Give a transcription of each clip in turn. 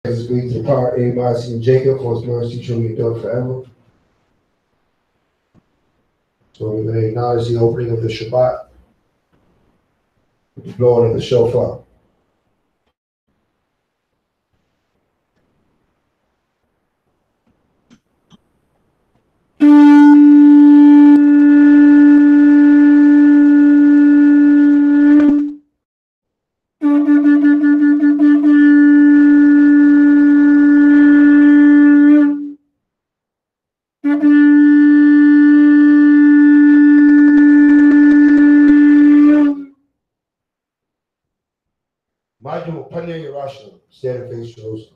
Praise be to the power of Abraham and Jacob, for his mercy truly endure forever. So we may acknowledge the opening of the Shabbat with the blowing of the shofar. Maju Panya Yerushalayim, stand and face Jerusalem.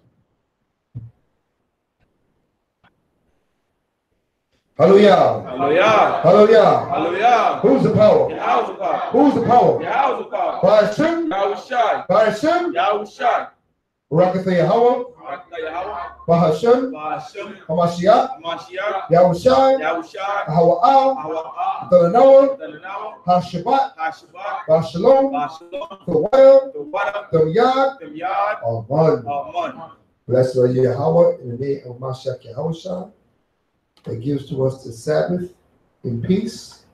Hallelujah. Hallelujah. Hallelujah. Hallelujah. Who's the power? Yahweh's the power. Who's the power? Yahweh's the power. By Hashem? Yahushai. By Hashem? Yahushai. Barakatha Yahweh? Yahweh. By Hashem? Hashem. Hamashiach? Mashiach. Yahushai? Yahushai. Hawa'al? Hawa'ah. Dalanawa? Dalanawa. HaShabbat? HaShabbat. By Shalom? Shalom. The Whale? The water. The Yad? The yard. Amen. Amen. Blessed are you, Yahweh, in the name of Mashiach Yahushai, that gives to us the Sabbath in peace.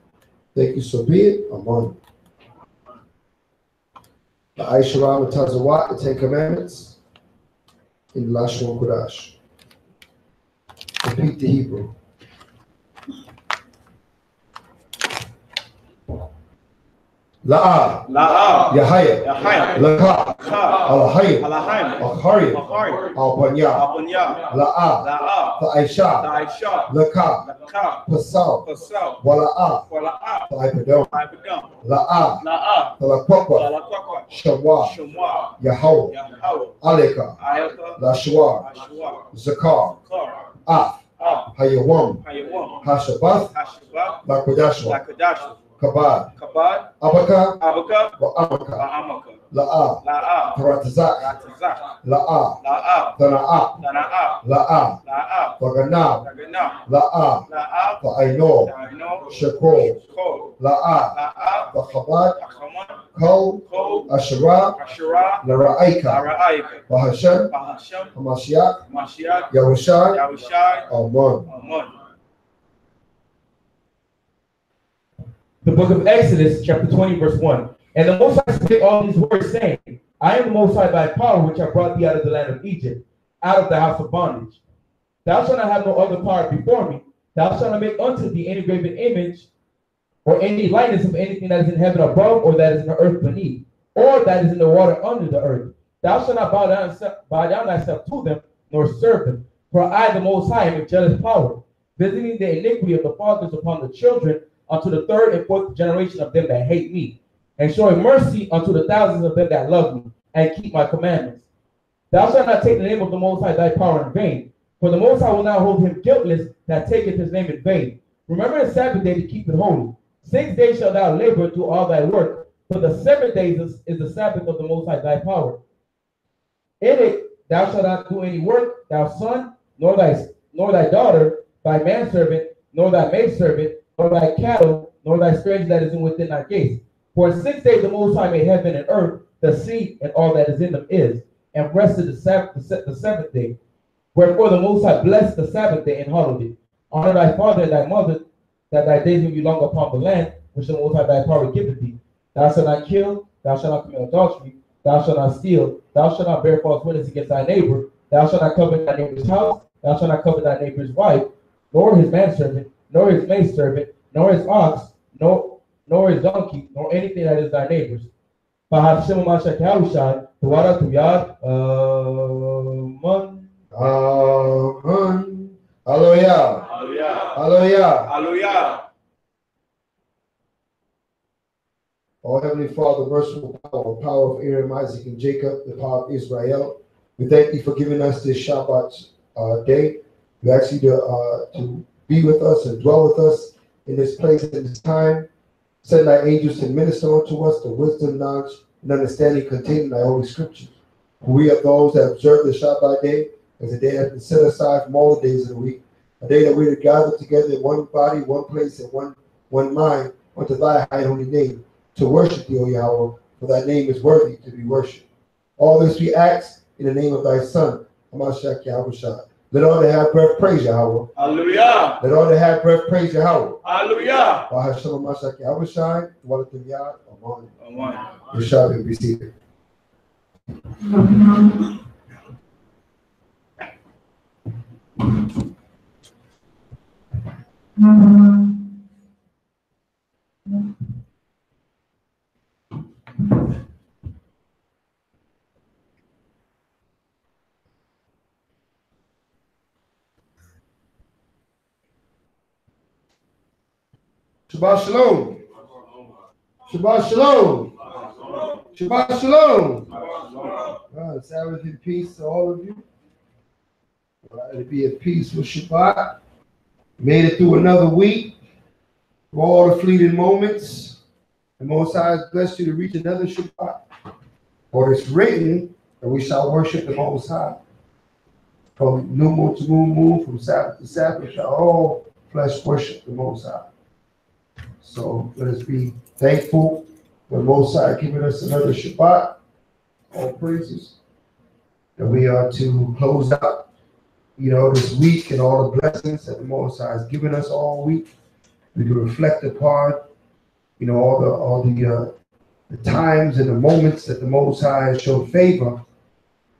Thank you, so be it. Amen. The Aisharam and Tazawat, the Ten Commandments, in Lashon Kodash. Repeat the Hebrew. La'ah, La'ah. Yahaya, Yahaya. Lakah, Alahayim, Alahayim. Akharim, Akharim. Al-Banya, Abunya. La'ah, La'ah. Ta'aisha, Taisha. Lakah, Lakah. Pasal, Pasal. Wala'ah, Wala'ah. Ta'ibadon, Ibadam. La'ah, La'ah. Talakwakwa, Talakwakwa. Shawah, Shemwa. Yahweh, Yahweh. Aleka, Ayaka. Lashua, Ashua. Zakar, Kar. Af, Ah. Hayawam, Hayawam. Hashabath, Hashabbat. Lakodashwa, Lakadash. Kabad, Kabad. Abaka, Abaka. Wa'amaka, Ba'amaka. La'ah, La'ah. Taratazak, Ratazak. La'ah, La'ah. Tana'ah, Dana'ah. La'ah, La'ah. Waganab, Daganah. La'ah, La'ah. Ta'aino, Ta'ino. Shakol, Kol. La'ah, La'ah. Wachabad, Achaman. Kol, Kol. Asherah, Asherah. Nara'aika, Ara'aika. Bahashem, Bahashem. Hamashiach, Mashiach. Yahushai, Yahushai. Amen. Amen. The book of Exodus, chapter 20, verse 1. And the Most High spake all these words, saying, I am the Most High thy power, which I brought thee out of the land of Egypt, out of the house of bondage. Thou shalt not have no other power before me. Thou shalt not make unto thee any graven image, or any likeness of anything that is in heaven above, or that is in the earth beneath, or that is in the water under the earth. Thou shalt not bow down thyself to them, nor serve them. For I, the Most High, am a jealous power, visiting the iniquity of the fathers upon the children, unto the third and fourth generation of them that hate me, and showing mercy unto the thousands of them that love me, and keep my commandments. Thou shalt not take the name of the Most High thy power in vain, for the Most High will not hold him guiltless that taketh his name in vain. Remember the Sabbath day to keep it holy. 6 days shalt thou labor and do all thy work, for the 7 days is the Sabbath of the Most High thy power. In it thou shalt not do any work, thou son, nor thy daughter, thy manservant, nor thy maidservant, nor thy cattle, nor thy stranger that is within thy gates. For in 6 days the Most High made heaven and earth, the sea, and all that is in them is, and rested the seventh day. Wherefore the Most High blessed the Sabbath day and hallowed it. Honor thy father and thy mother, that thy days may be long upon the land, which the Most High thy power giveth thee. Thou shalt not kill, thou shalt not commit adultery, thou shalt not steal, thou shalt not bear false witness against thy neighbor, thou shalt not covet thy neighbor's house, thou shalt not covet thy neighbor's wife, nor his manservant, nor his maidservant, nor his ox, nor his donkey, nor anything that is thy neighbor's. Bahashem Mashiach Yahushai, Tuwara Tuyad, Amen. Amen. Hallelujah. Hallelujah. Hallelujah. Hallelujah. Oh, Heavenly Father, merciful power of Abraham, Isaac, and Jacob, the power of Israel. We thank you for giving us this Shabbat day. We ask you to be with us and dwell with us in this place and this time. Send thy angels to minister unto us the wisdom, knowledge, and understanding contained in thy holy scriptures. For we are those that observe the Shabbat day as a day that has been set aside from all the days of the week, a day that we are gathered together in one body, one place, and one mind unto thy high and holy name, to worship thee, O Yahweh, for thy name is worthy to be worshipped. All this we ask in the name of thy Son, Hamashiach Yahushua. Let all that have breath praise Yahweh. Hallelujah. Let all that have breath praise Yahweh. Hallelujah. Bahashem Hamashiach Yahushua. Walatim Yad. Amen. Amen. You shall be seated. Shabbat Shalom. Shabbat Shalom. Shabbat Shalom. Sabbath in peace to all of you. To be at peace with Shabbat. Made it through another week. For all the fleeting moments. The Most High has blessed you to reach another Shabbat. For it's written that we shall worship the Most High. From new moon to new moon, from Sabbath to Sabbath, shall all flesh worship the Most High. So let us be thankful for the Most High giving us another Shabbat. All praises. That we are to close out, this week and all the blessings that the Most High has given us all week. We can reflect upon, all the times and the moments that the Most High has shown favor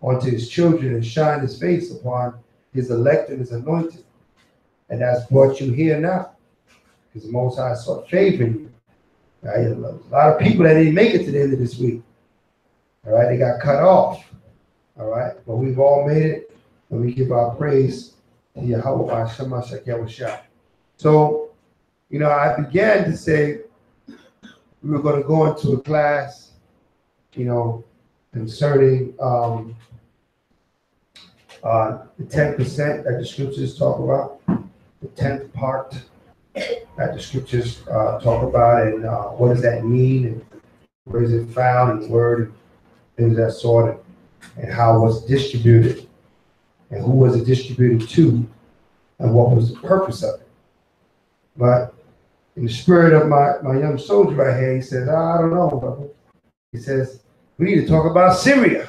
unto his children and shine his face upon his elect and his anointed. And that's brought you here now. Because the Most High saw favor in you. Right? A lot of people that didn't make it to the end of this week. All right, they got cut off. All right, but we've all made it, and we give our praise to Yahweh Shamar Shabbat. So, I began to say we were going to go into a class, concerning the 10% that the scriptures talk about, the 10th part that the scriptures talk about, and what does that mean, and where is it found in the word, and things of that sort, and how it was distributed, and who was it distributed to, and what was the purpose of it. But in the spirit of my young soldier right here, he says, I don't know, brother. He says, we need to talk about Syria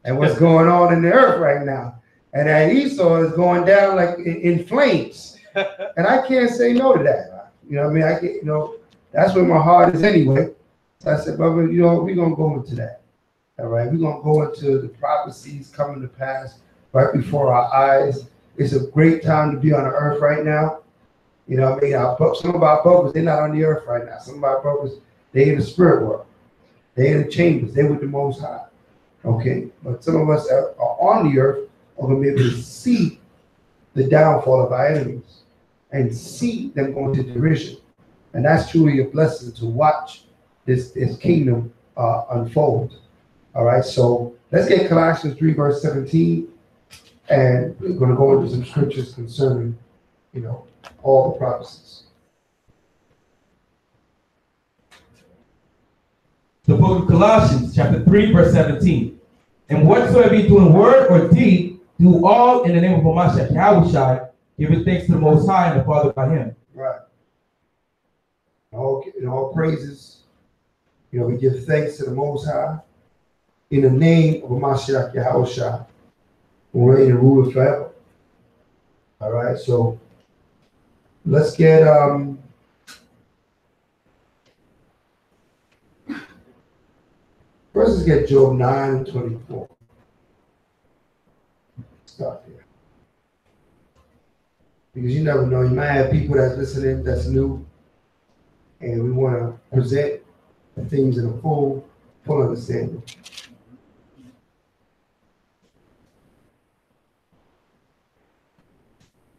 and what's going on in the earth right now. And that Esau is going down like in flames. And I can't say no to that. You know what I mean? That's where my heart is anyway. So I said, brother, we're going to go into that. All right, we're going to go into the prophecies coming to pass right before our eyes. It's a great time to be on the earth right now. Some of our brothers, they're not on the earth right now. Some of our brothers, they're in the spirit world. They're in the chambers. They're with the Most High. Okay, but some of us are on the earth are going to be able to see the downfall of our enemies and see them going to derision. And that's truly a blessing to watch this kingdom unfold. All right, so let's get Colossians 3, verse 17, and we're going to go into some scriptures concerning, all the prophecies. The book of Colossians, chapter 3, verse 17. And whatsoever you do in word or deed, do all in the name of Hamashiach Yahushua, giving thanks to the Most High and the Father by him. Right. All praises, we give thanks to the Most High in the name of Hamashiach Yahushua, who reign and rule forever. All right, so let's get first, let's get Job 9 and 24. Start here. Because you never know, you might have people that's listening that's new, and we want to present things in a full understanding.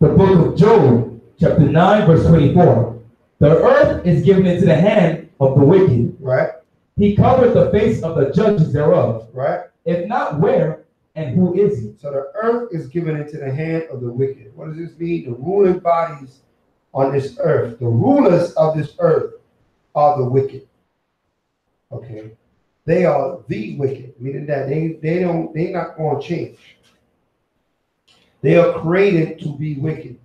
The book of Job, chapter 9, verse 24. The earth is given into the hand of the wicked. Right. He covered the face of the judges thereof. Right. If not, where and who is he? So the earth is given into the hand of the wicked. What does this mean? The ruling bodies on this earth, the rulers of this earth are the wicked. Okay. They are the wicked, meaning that they're not going to change. They are created to be wicked.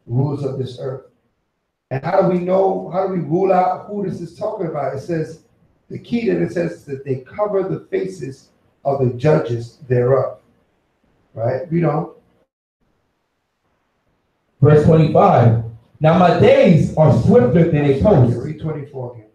Rulers of this earth. And how do we rule out who this is talking about? It says, the key that it says that they cover the faces of the judges thereof. Right? Read on. Verse 25. Now my days are swifter than a post. Read 24 again.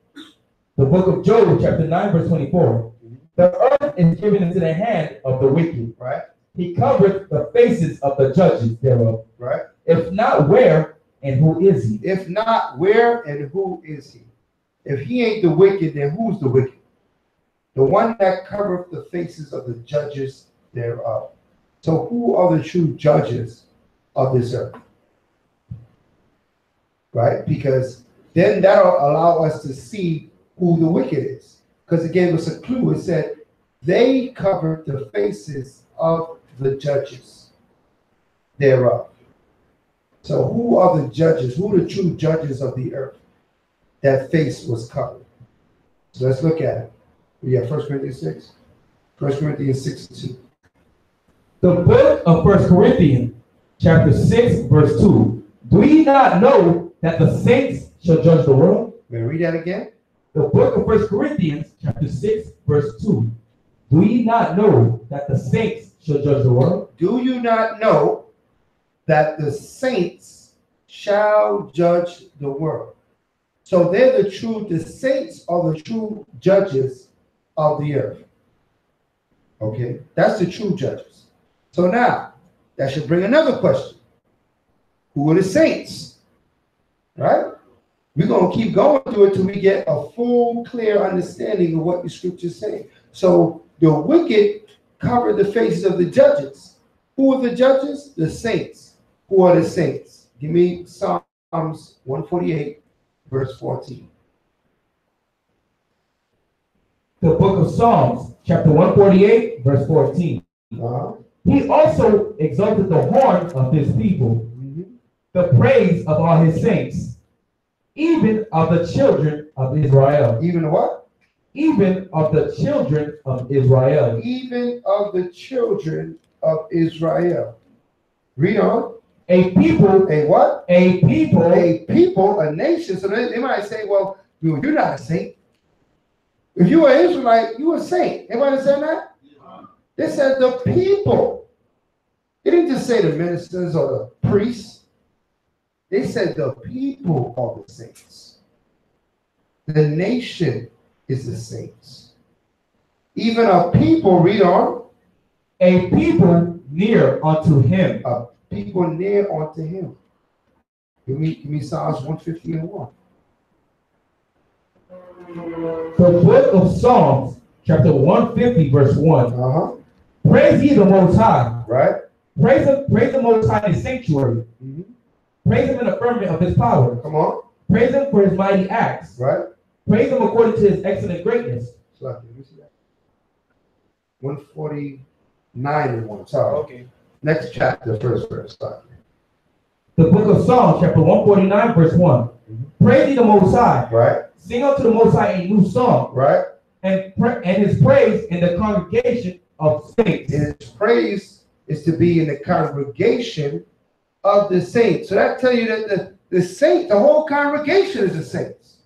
The book of Job, chapter 9, verse 24. The earth is given into the hand of the wicked. Right? He covereth the faces of the judges thereof. Right? If not, where and who is he? If not, where and who is he? If he ain't the wicked, then who's the wicked? The one that covereth the faces of the judges thereof. So who are the true judges of this earth? Right? Because then that'll allow us to see who the wicked is. Because it gave us a clue. It said, they covered the faces of the judges thereof. So who are the judges? Who are the true judges of the earth? That face was covered. So let's look at it. We have 1 Corinthians 6. 1 Corinthians 6:2. The book of 1 Corinthians, chapter 6, verse 2. Do ye not know that the saints shall judge the world? May I read that again? The book of 1 Corinthians, chapter 6, verse 2. Do ye not know that the saints shall judge the world? Do you not know that the saints shall judge the world? So the saints are the true judges of the earth. Okay, that's the true judges. So now, that should bring another question. Who are the saints? Right? We're going to keep going through it till we get a full, clear understanding of what the scriptures say. So the wicked cover the faces of the judges. Who are the judges? The saints. Who are the saints? Give me Psalms 148, verse 14. The book of Psalms, chapter 148, verse 14. He also exalted the horn of his people, the praise of all his saints, even of the children of Israel. Even what? Even of the children of Israel. Even of the children of Israel. Read on. A people. A what? A people. A people, a nation. So they might say, well, you're not a saint. If you were an Israelite, you were a saint. Everybody understand that? They said the people. It didn't just say the ministers or the priests. They said the people are the saints. The nation is the saints. Even a people, read on. A people near unto him. A people near unto him. Give me Psalms 150 and 1. The book of Psalms, chapter 150, verse 1. Praise ye the Most High. Right. Praise the Most High in his sanctuary. Praise him in the firmament of his power. Come on. Praise him for his mighty acts. Right. Praise him according to his excellent greatness. Let me see that. 149 and 1. Sorry. Okay. Next chapter, first verse. Sorry. The book of Psalms, chapter 149, verse 1. Praise ye the Most High. Right. Sing unto the Most High a new song. Right. And his praise in the congregation of saints. And his praise is to be in the congregation of the saints. So that tells you that the saint, the whole congregation is the saints.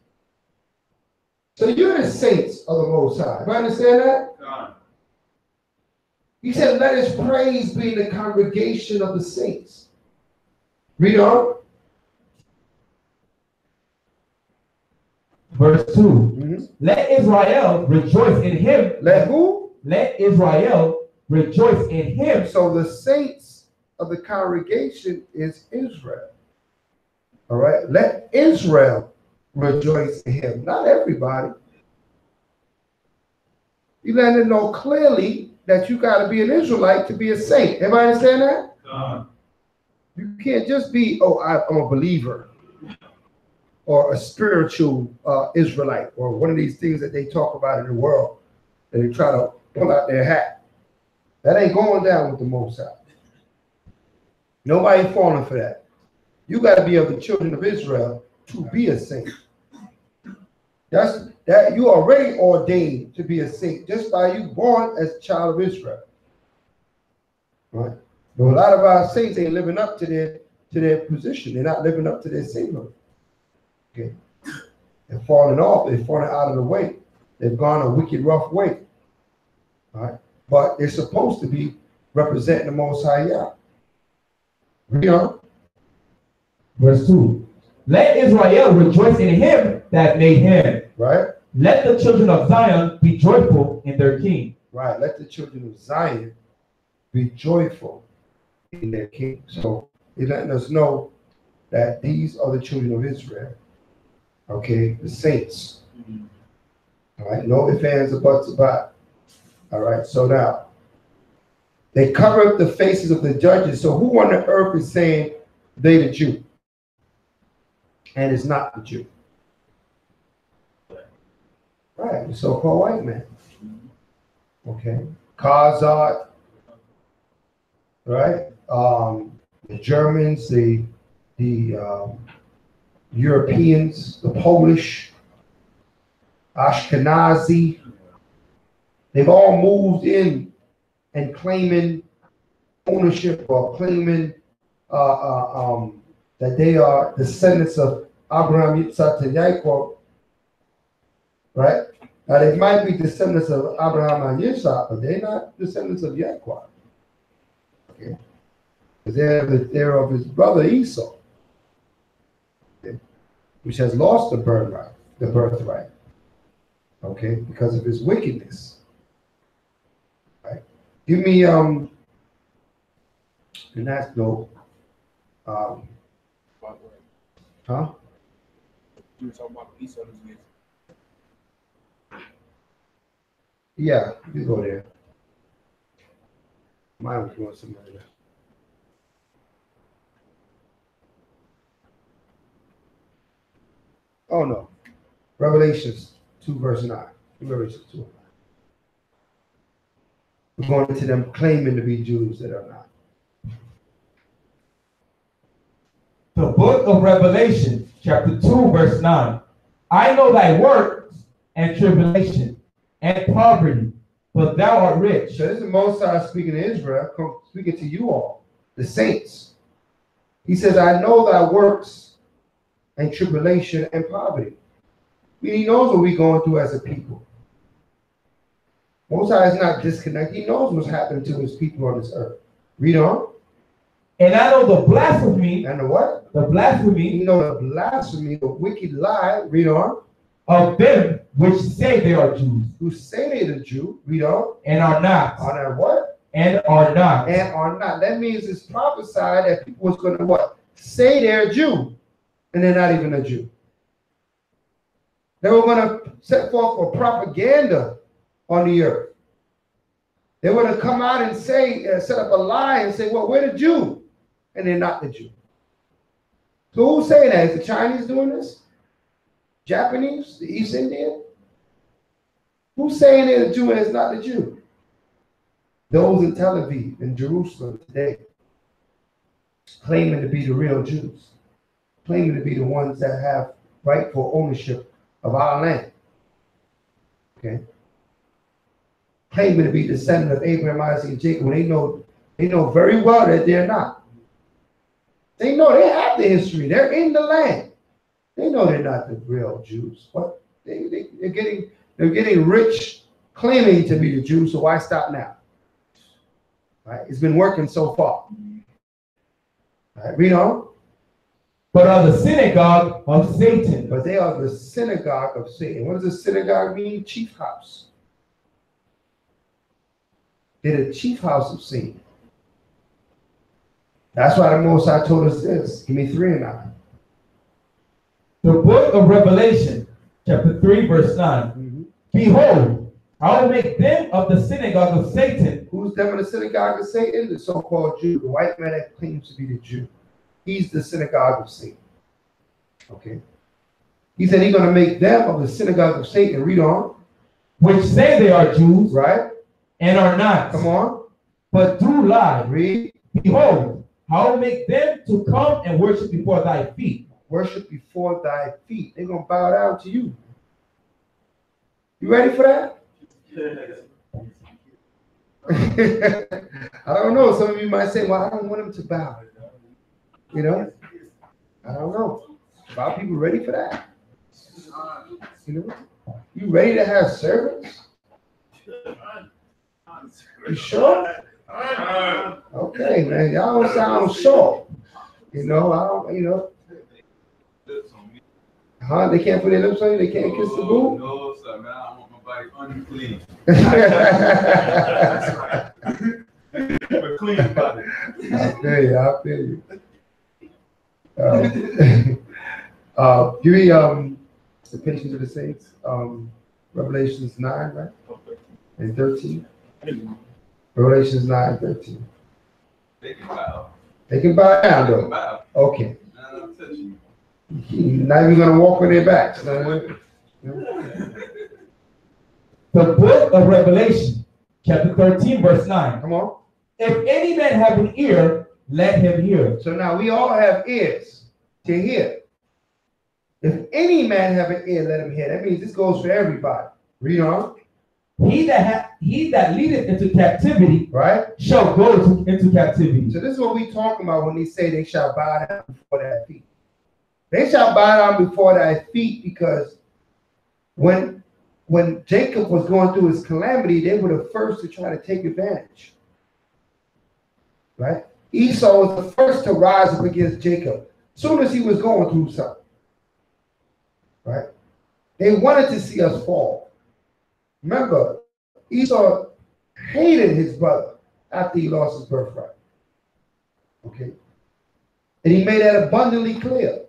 So you're the saints of the Most High. You understand that? He said, let his praise be in the congregation of the saints. Read on. Verse 2. Let Israel rejoice in him. Let who? Let Israel rejoice in him. So the saints of the congregation is Israel. All right. Let Israel rejoice in him. Not everybody. You let them know clearly that you got to be an Israelite to be a saint. Everybody understand that? You can't just be, I'm a believer or a spiritual Israelite or one of these things that they talk about in the world that they try to pull out their hat. That ain't going down with the Most High. Nobody falling for that. You got to be of the children of Israel to be a saint. That you already ordained to be a saint just by you born as a child of Israel. Right? But a lot of our saints ain't living up to their position. They're not living up to their sainthood. Okay. They're falling off. They're falling out of the way. They've gone a wicked, rough way. All right. but they're supposed to be representing the Most High Yah. Read on. Verse 2. Let Israel rejoice in him that made him. Right? Let the children of Zion be joyful in their king. Right. Let the children of Zion be joyful in their king. So he's letting us know that these are the children of Israel. Okay, the saints. All right, no ifs, ands, or buts about it. All right, so now they cover up the faces of the judges. So who on the earth is saying they the Jew and is not the Jew? Right, the so-called white man. Okay, Khazar, right? The Germans, the Europeans, the Polish, Ashkenazi, they've all moved in and claiming ownership or claiming that they are descendants of Abraham, Yitzhak, and Yaakov, right? Now they might be descendants of Abraham and Yitzhak, but they're not descendants of Yaakov. Okay, because they're of his brother Esau, okay, which has lost the birthright, okay, because of his wickedness. Right? Give me and that's no huh? You were talking about Esau. Yeah, you go there. Mine was going somewhere there. Oh no. Revelations 2 verse 9. Revelations 2. We're going into them claiming to be Jews that are not. The book of Revelation, chapter 2, verse 9. I know thy works and tribulation and poverty, but thou art rich. So this is the Most High speaking to Israel, speaking to you all, the saints. He says, I know thy works and tribulation and poverty. He knows what we're going through as a people. Most High is not disconnected. He knows what's happening to his people on this earth. Read on. And I know the blasphemy. And the what? The blasphemy. You know the blasphemy, the wicked lie. Read on. Of them which say they are Jews. Who say they're the Jew. Read on. And are not. Are what? And are not. And are not. That means it's prophesied that people was going to what? Say they're a Jew. And they're not even a Jew. They were going to set forth for propaganda on the earth. They were to come out and say, set up a lie and say, well, we're the Jew. And they're not the Jew. So who's saying that? Is the Chinese doing this? Japanese? The East Indian? Who's saying they're the Jew and it's not the Jew? Those in Tel Aviv, in Jerusalem today, claiming to be the real Jews, claiming to be the ones that have rightful ownership of our land. Okay? Claiming to be descendant of Abraham, Isaac, and Jacob, when they know very well that they're not. They know they have the history. They're in the land. They know they're not the real Jews. But they're getting rich claiming to be the Jews, so why stop now? Right? It's been working so far. All right, read on. But are the synagogue of Satan. But they are the synagogue of Satan. What does a synagogue mean? Chief house. They're the chief house of Satan. That's why the Most High told us this. Give me 3 and 9. The book of Revelation, chapter 3, verse 9. Mm-hmm. Behold, I will make them of the synagogue of Satan. Who's them in the synagogue of Satan? The so-called Jew, the white man that claims to be the Jew. He's the synagogue of Satan. Okay. He said he's going to make them of the synagogue of Satan. Read on. Which say they are Jews. Right. And are not. Come on. But do lie. Read. Behold, I will make them to come and worship before thy feet. Worship before thy feet. They're going to bow down to you. You ready for that? I don't know. Some of you might say, well, I don't want them to bow. You know? I don't know. Are people ready for that? You know? You ready to have servants? You sure? Okay, man. Y'all don't sound sure. You know, I don't, you know. Huh? They can't put their lips on you? They can't kiss the boob? No, sir, man. I want my body unclean. A clean body. I feel you. Give me the patience of the saints. Revelations 9, right? And 13. Revelations 9, 13. They can bow. They can bow down, They though. can bow. Okay. I'm touching You're not even gonna walk on their backs. The book of Revelation, chapter 13, verse 9. Come on. If any man have an ear, let him hear. So now we all have ears to hear. If any man have an ear, let him hear. That means this goes for everybody. Read on. He that leadeth into captivity, right, shall go into captivity. So this is what we talking about when they say they shall bow down before thy feet. They shall bow down before thy feet because when Jacob was going through his calamity, they were the first to try to take advantage. Right? Esau was the first to rise up against Jacob as soon as he was going through something. Right? They wanted to see us fall. Remember, Esau hated his brother after he lost his birthright. Okay? And he made that abundantly clear.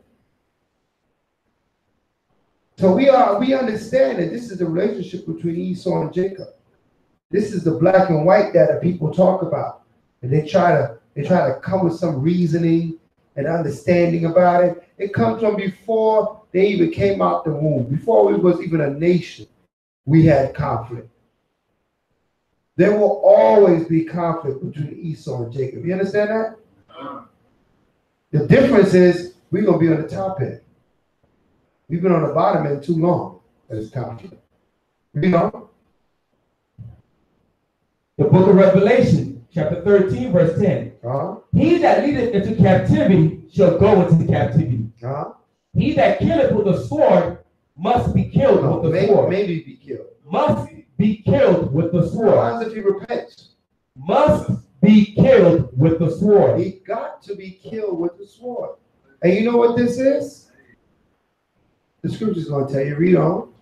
So we understand that this is the relationship between Esau and Jacob. This is the black and white that people talk about. And they try to come with some reasoning and understanding about it. It comes from before they even came out the womb. Before we was even a nation, we had conflict. There will always be conflict between Esau and Jacob. You understand that? The difference is we're going to be on the top end. We've been on the bottom end too long. That is conflict. You know? The book of Revelation, chapter 13, verse 10. He that leadeth into captivity shall go into captivity. He that killeth with the sword must be killed with the sword. Maybe be killed. Must be killed with the sword. Why if he repents? Must be killed with the sword. He got to be killed with the sword. And you know what this is? The scripture's going to tell you. Read on.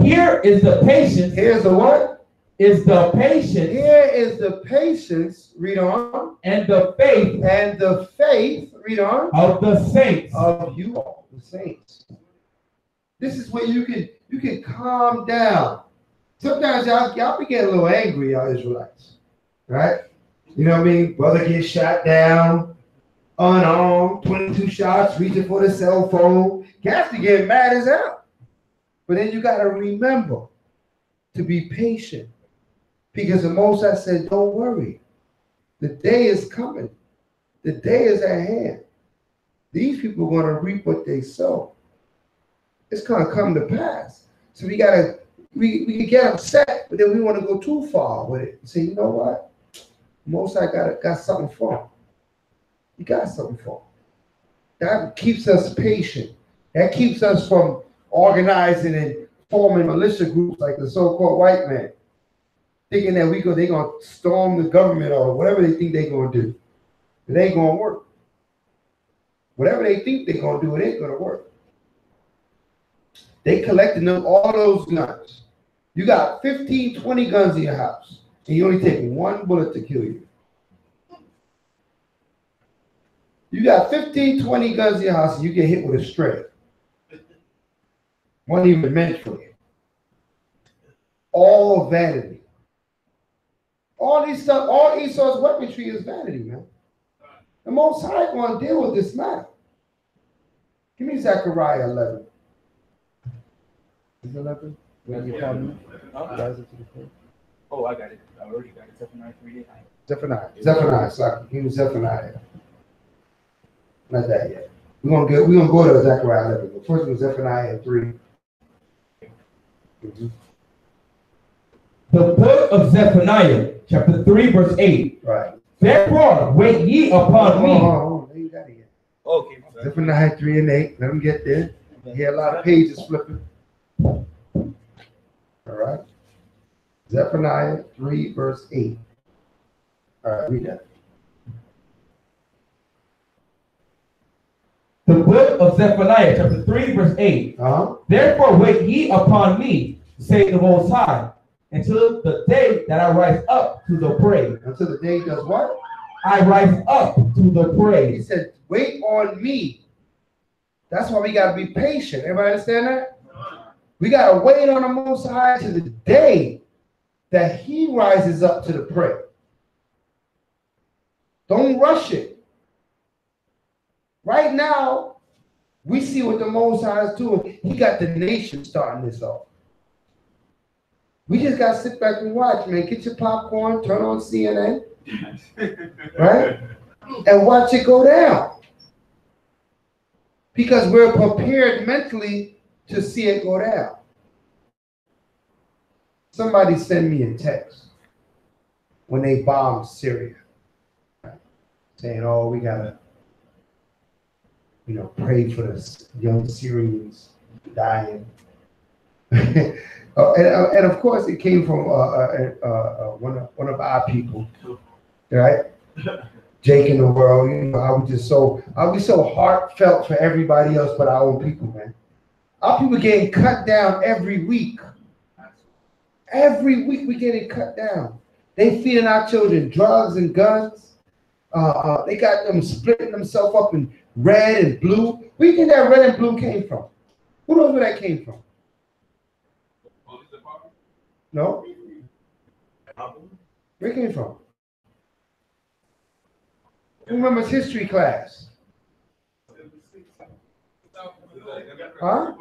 Here is the patience. Here's the what? Is the patience. Here is the patience. Read on. And the faith. And the faith. Read on. Of the saints. Of you all, the saints. This is where you can calm down. Sometimes y'all be getting a little angry, y'all Israelites. Right? You know what I mean? Brother gets shot down, unarmed, 22 shots, reaching for the cell phone. Cats to get mad as hell. But then you got to remember to be patient. Because the Most High said, don't worry. The day is coming. The day is at hand. These people are going to reap what they sow. It's going to come to pass. So we can get upset, but then we want to go too far with it. Say, you know what? Most High got something for him. He got something for him. That keeps us patient. That keeps us from organizing and forming militia groups like the so-called white man, thinking that they're going to storm the government or whatever they think they're going to do. It ain't going to work. Whatever they think they're going to do, it ain't going to work. They collecting all those guns. You got 15, 20 guns in your house, and you only take one bullet to kill you. You got 15, 20 guns in your house, and you get hit with a stray. One even meant for you. All vanity. All these stuff, all Esau's weaponry is vanity, man. The Most High going to deal with this matter. Give me Zechariah 11. Is 11? Oh, I got it. I already got it. Zephaniah 3:9. Zephaniah. Sorry. Give me Zephaniah. Not that yet. We're gonna go to Zechariah 11. But first was Zephaniah 3. Mm-hmm. The book of Zephaniah, chapter 3, verse 8. Right. Therefore, wait ye upon me. Oh, you got it yet. Okay. Zephaniah 3 and 8. Let them get there. You hear a lot of pages flipping. All right. Zephaniah 3, verse 8. All right, read that. The book of Zephaniah, chapter 3, verse 8. Therefore wait ye upon me, say the Most High, until the day that I rise up to the prey. Until the day does what? I rise up to the prey. He said, wait on me. That's why we got to be patient. Everybody understand that? We got to wait on the Most High to the day that he rises up to the prey. Don't rush it. Right now, we see what the Most High is doing. He got the nation starting this off. We just got to sit back and watch, man. Get your popcorn, turn on CNN, right? And watch it go down. Because we're prepared mentally to see it go down. Somebody send me a text when they bombed Syria, saying, oh, we got to, pray for the young Syrians dying. And of course, it came from one of our people, right? Jake in the world. I was so heartfelt for everybody else but our own people, man. Our people getting cut down every week. Every week we getting cut down. They feeding our children drugs and guns. They got them splitting themselves up in red and blue. Where do you think that red and blue came from? Who knows where that came from? No? Where it came from? Who remembers history class? Huh?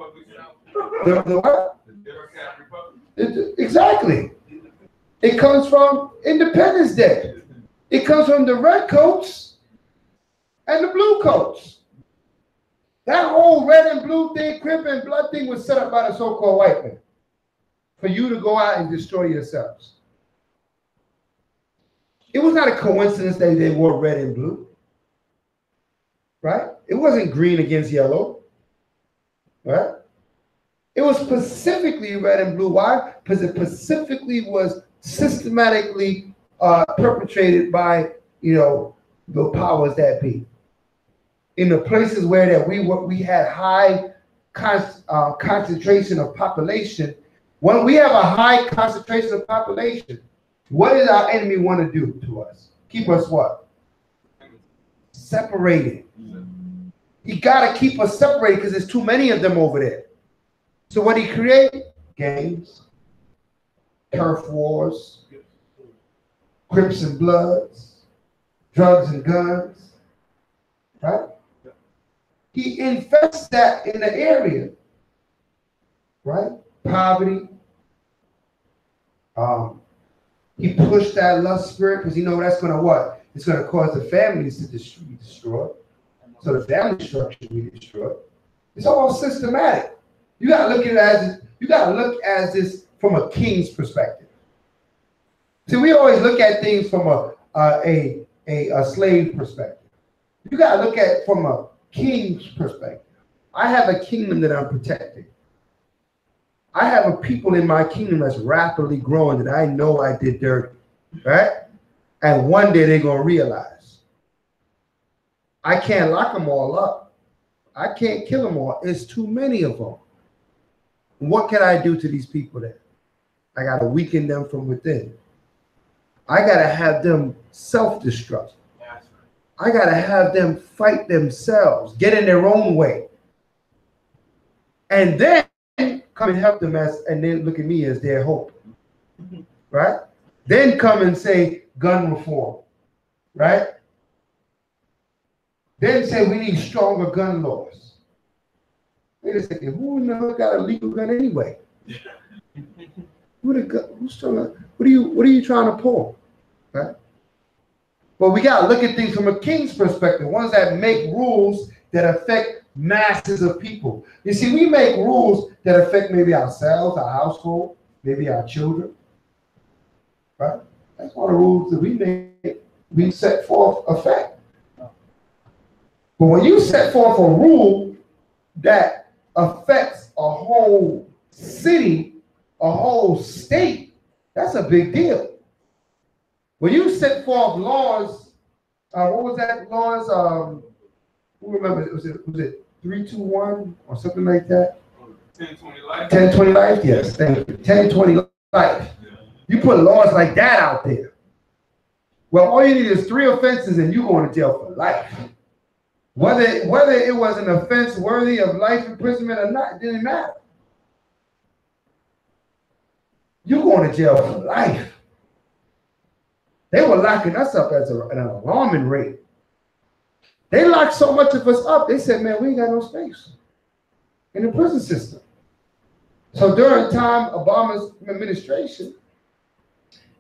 The what? Exactly. It comes from Independence Day. It comes from the red coats and the blue coats. That whole red and blue thing, crip and blood thing was set up by the so-called white men for you to go out and destroy yourselves. It was not a coincidence that they wore red and blue, right? It wasn't green against yellow, right? It was specifically red and blue. Why? Because it specifically was systematically perpetrated by, the powers that be. In the places where that we had high concentration of population. When we have a high concentration of population, what does our enemy want to do to us? Keep us what? Separated. He got to keep us separated because there's too many of them over there. So what he create? Gangs, turf wars, Crips and Bloods, drugs and guns, right? He infests that in the area, right? Poverty. He pushed that lust spirit because that's going to what? It's going to cause the families to be destroyed. So the family structure will be destroyed. It's all systematic. You got to look at this from a king's perspective. See, we always look at things from a slave perspective. You got to look at it from a king's perspective. I have a kingdom that I'm protecting. I have a people in my kingdom that's rapidly growing that I know I did dirty, right? And one day they're going to realize. I can't lock them all up. I can't kill them all. It's too many of them. What can I do to these people then? I got to weaken them from within. I got to have them self-destruct. I got to have them fight themselves, get in their own way. And then come and help them and then look at me as their hope. Right? Then come and say gun reform. Right? Then say we need stronger gun laws. Wait a second, who in the hell got a legal gun anyway? Who's trying to, what are you trying to pull? Right? But we got to look at things from a king's perspective, ones that make rules that affect masses of people. You see, we make rules that affect maybe ourselves, our household, maybe our children. Right? That's all the rules that we set forth affect. But when you set forth a rule that affects a whole city, a whole state, That's a big deal. When you set forth laws, what was that laws? Who remembers? Was it 3-2-1 or something like that? 10-20 life. 10-20 life, yes. Thank you. 10-20 life. You put laws like that out there. Well, all you need is 3 offenses and you're going to jail for life. Whether it was an offense worthy of life imprisonment or not, it didn't matter. You're going to jail for life. They were locking us up at an alarming rate. They locked so much of us up, they said, man, we ain't got no space in the prison system. So during time Obama's administration,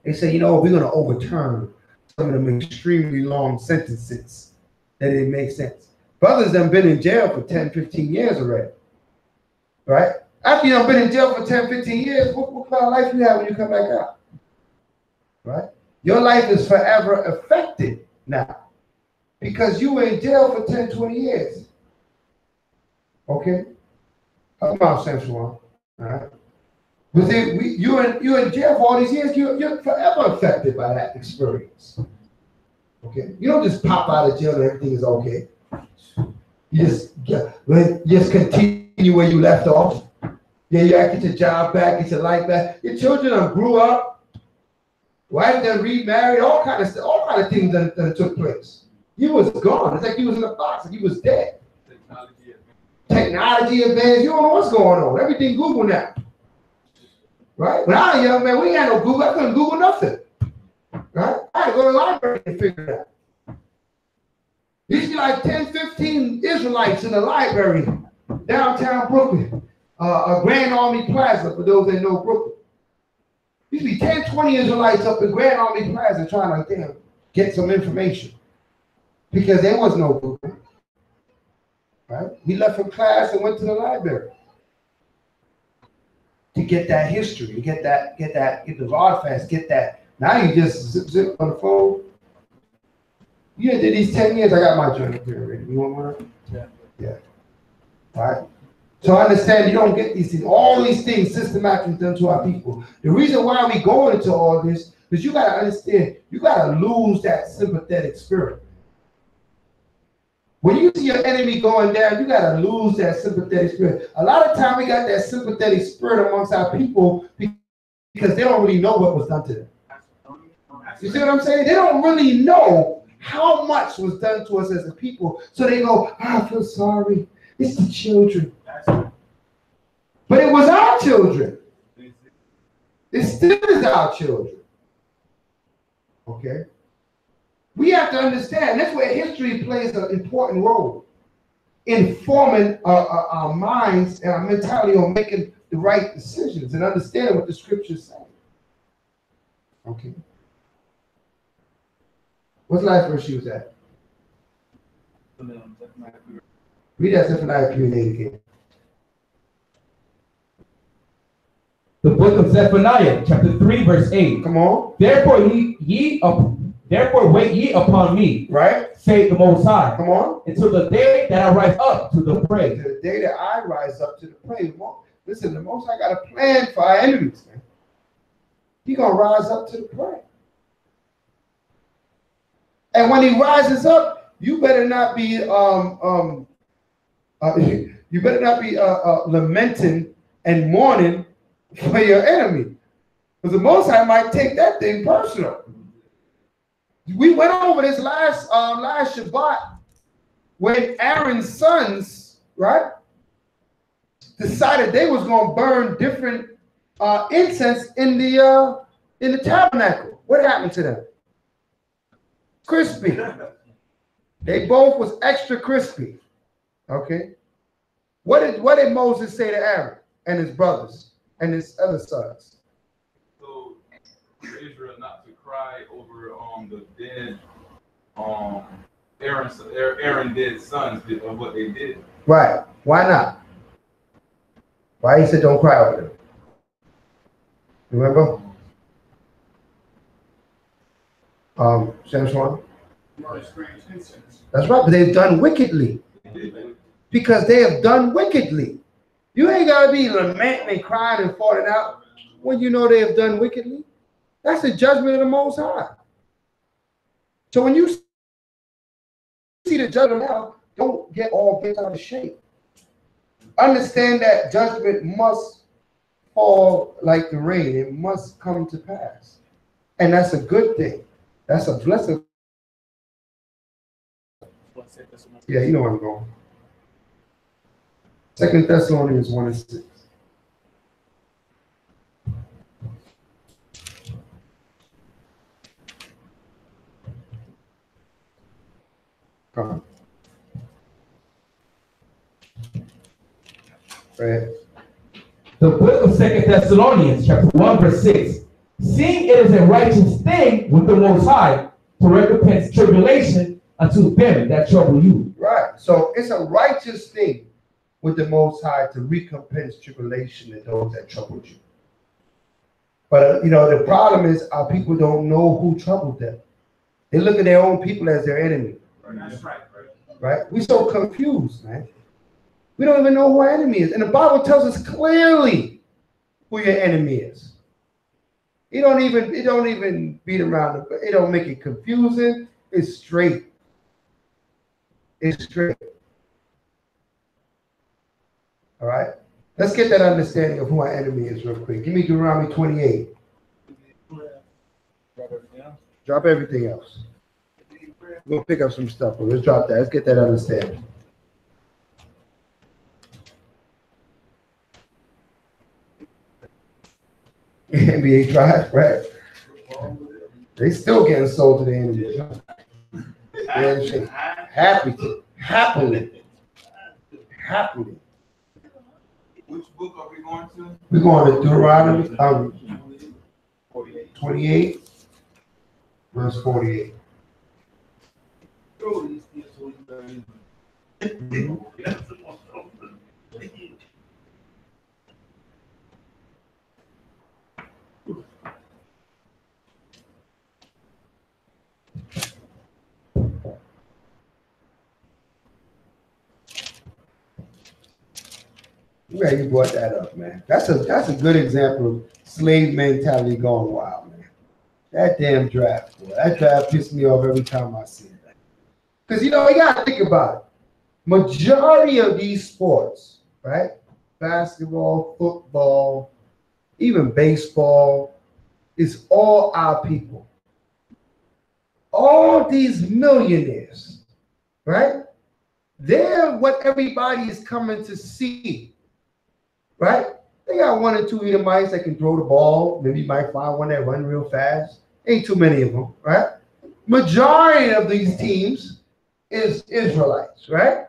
they said, you know, we're going to overturn some of them extremely long sentences that it makes sense. Brothers have been in jail for 10, 15 years already, right? After you've been in jail for 10, 15 years, what kind of life you have when you come back out, right? Your life is forever affected now because you were in jail for 10, 20 years, okay? Come on, Central, all right? But you're in jail for all these years, you're forever affected by that experience. Okay? You don't just pop out of jail and everything is okay. You just continue where you left off. Yeah, you get your job back, get your life back. Your children grew up, wife done remarried, all kind of things that took place. You was gone. It's like you was in a box, like you was dead. Technology advanced. You don't know what's going on. Everything Google now. Right? When I was young, man, we ain't had no Google. I couldn't Google nothing. Right? I had to go to the library and figure it out. There used to be like 10, 15 Israelites in the library, downtown Brooklyn, a Grand Army Plaza, for those that know Brooklyn. There used to be 10, 20 Israelites up in Grand Army Plaza trying to get some information because there was no Google. Right? We left from class and went to the library to get that history, to get the rod fast, get that. Now you just zip on the phone. You did these 10 years. I got my journal here already. You want one? Yeah. All right. So understand you don't get these things, all these things systematically done to our people. The reason why we go into all this is you got to understand, you got to lose that sympathetic spirit. When you see your enemy going down, you got to lose that sympathetic spirit. A lot of time we got that sympathetic spirit amongst our people because they don't really know what was done to them. You see what I'm saying? They don't really know how much was done to us as a people. So they go, I feel sorry. It's the children. But it was our children. It still is our children. Okay? We have to understand that's where history plays an important role in forming our minds and our mentality on making the right decisions and understanding what the scriptures say. Okay. What's the last verse you was at? Read that Zephaniah 3:8 again. The book of Zephaniah, chapter 3, verse 8. Come on. Therefore wait ye upon me, right? Say the Most High. Come on. Until the day that I rise up to the prey. Until the day that I rise up to the prey. Listen, the Most High got a plan for our enemies, man. He's gonna rise up to the prey. And when he rises up, you better not be lamenting and mourning for your enemy, because the Most High might take that thing personal. We went over this last Shabbat when Aaron's sons, right, decided they was going to burn different incense in the tabernacle. What happened to them? Crispy. They both was extra crispy. Okay. What did Moses say to Aaron and his brothers and his other sons? So for Israel not to cry over the dead Aaron dead sons of what they did. Right. Why not? Why he said don't cry over them? Remember? Shamar? That's right, but they've done wickedly. Because they have done wickedly. You ain't gotta be lamenting and crying and falling out when you know they have done wickedly. That's the judgment of the Most High. So when you see the judgment now, don't get all bent out of shape. Understand that judgment must fall like the rain. It must come to pass. And that's a good thing. That's a blessing. Yeah, you know where I'm going. 2 Thessalonians 1:6. Come on. Right. The book of 2 Thessalonians, chapter 1, verse 6. Seeing it is a righteous thing with the Most High to recompense tribulation unto them that trouble you. Right. So it's a righteous thing with the Most High to recompense tribulation to those that troubled you. But, the problem is our people don't know who troubled them. They look at their own people as their enemy. That's right. Right? We're so confused, man. We don't even know who our enemy is. And the Bible tells us clearly who your enemy is. It don't even beat around. It don't make it confusing. It's straight. It's straight. All right? Let's get that understanding of who our enemy is real quick. Give me Deuteronomy 28. Drop everything else. We're going to pick up some stuff, but let's drop that. Let's get that understanding. NBA Drive, right? They still getting sold to the enemy. Happily. Which book are we going to? We're going to Deuteronomy 28, verse 48. Yeah, you brought that up, man. That's a good example of slave mentality going wild, man. That damn draft, boy. That draft pissed me off every time I see it. Because, you got to think about it. Majority of these sports, right? Basketball, football, even baseball, is all our people. All these millionaires, right? They're what everybody is coming to see, right? They got one or two Edomites that can throw the ball. Maybe you might find one that run real fast. Ain't too many of them, right? Majority of these teams is Israelites, right?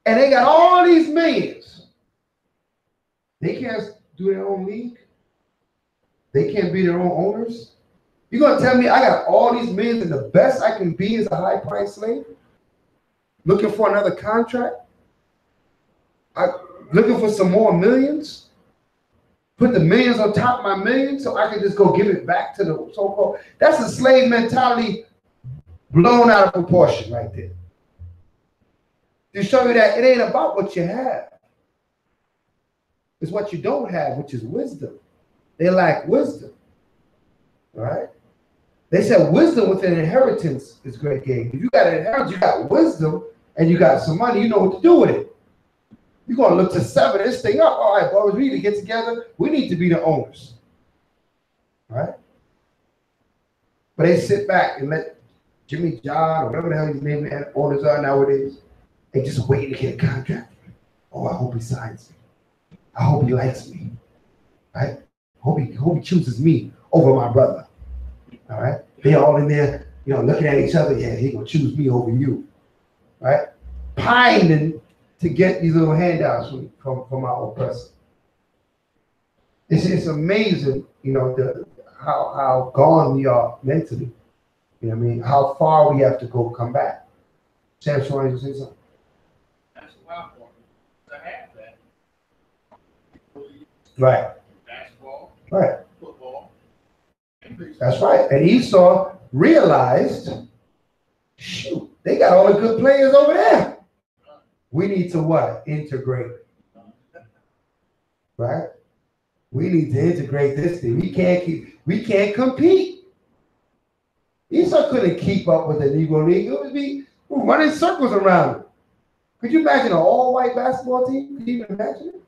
And they got all these millions. They can't do their own league. They can't be their own owners. You're going to tell me I got all these millions and the best I can be is a high-priced slave? Looking for another contract? Looking for some more millions? Put the millions on top of my millions so I can just go give it back to the so-called. That's a slave mentality blown out of proportion right there. To show you that it ain't about what you have. It's what you don't have, which is wisdom. They lack wisdom. Right? They said wisdom with an inheritance is great gain. If you got an inheritance, you got wisdom, and you got some money, you know what to do with it. You're going to look to sever this thing up. All right, boys, we need to get together. We need to be the owners. Right? But they sit back and let Jimmy John, or whatever the hell his name owners are nowadays, they just wait to get a contract. Oh, I hope he signs me. I hope he likes me. Right? Hope he chooses me over my brother. All right? They all in there, looking at each other. Yeah, he gonna choose me over you. Right? Pining to get these little handouts from our oppressor. It's amazing, how gone we are mentally. You know what I mean? How far we have to go come back. Sam, you want to say something? That's a wild one. To have that. Right. Basketball. Right. Football. That's right. And Esau realized, shoot, they got all the good players over there. We need to what? Integrate. Right? We need to integrate this thing. We can't compete. Esau couldn't keep up with the Negro League. It would be running circles around it. Could you imagine an all-white basketball team? Could you even imagine it?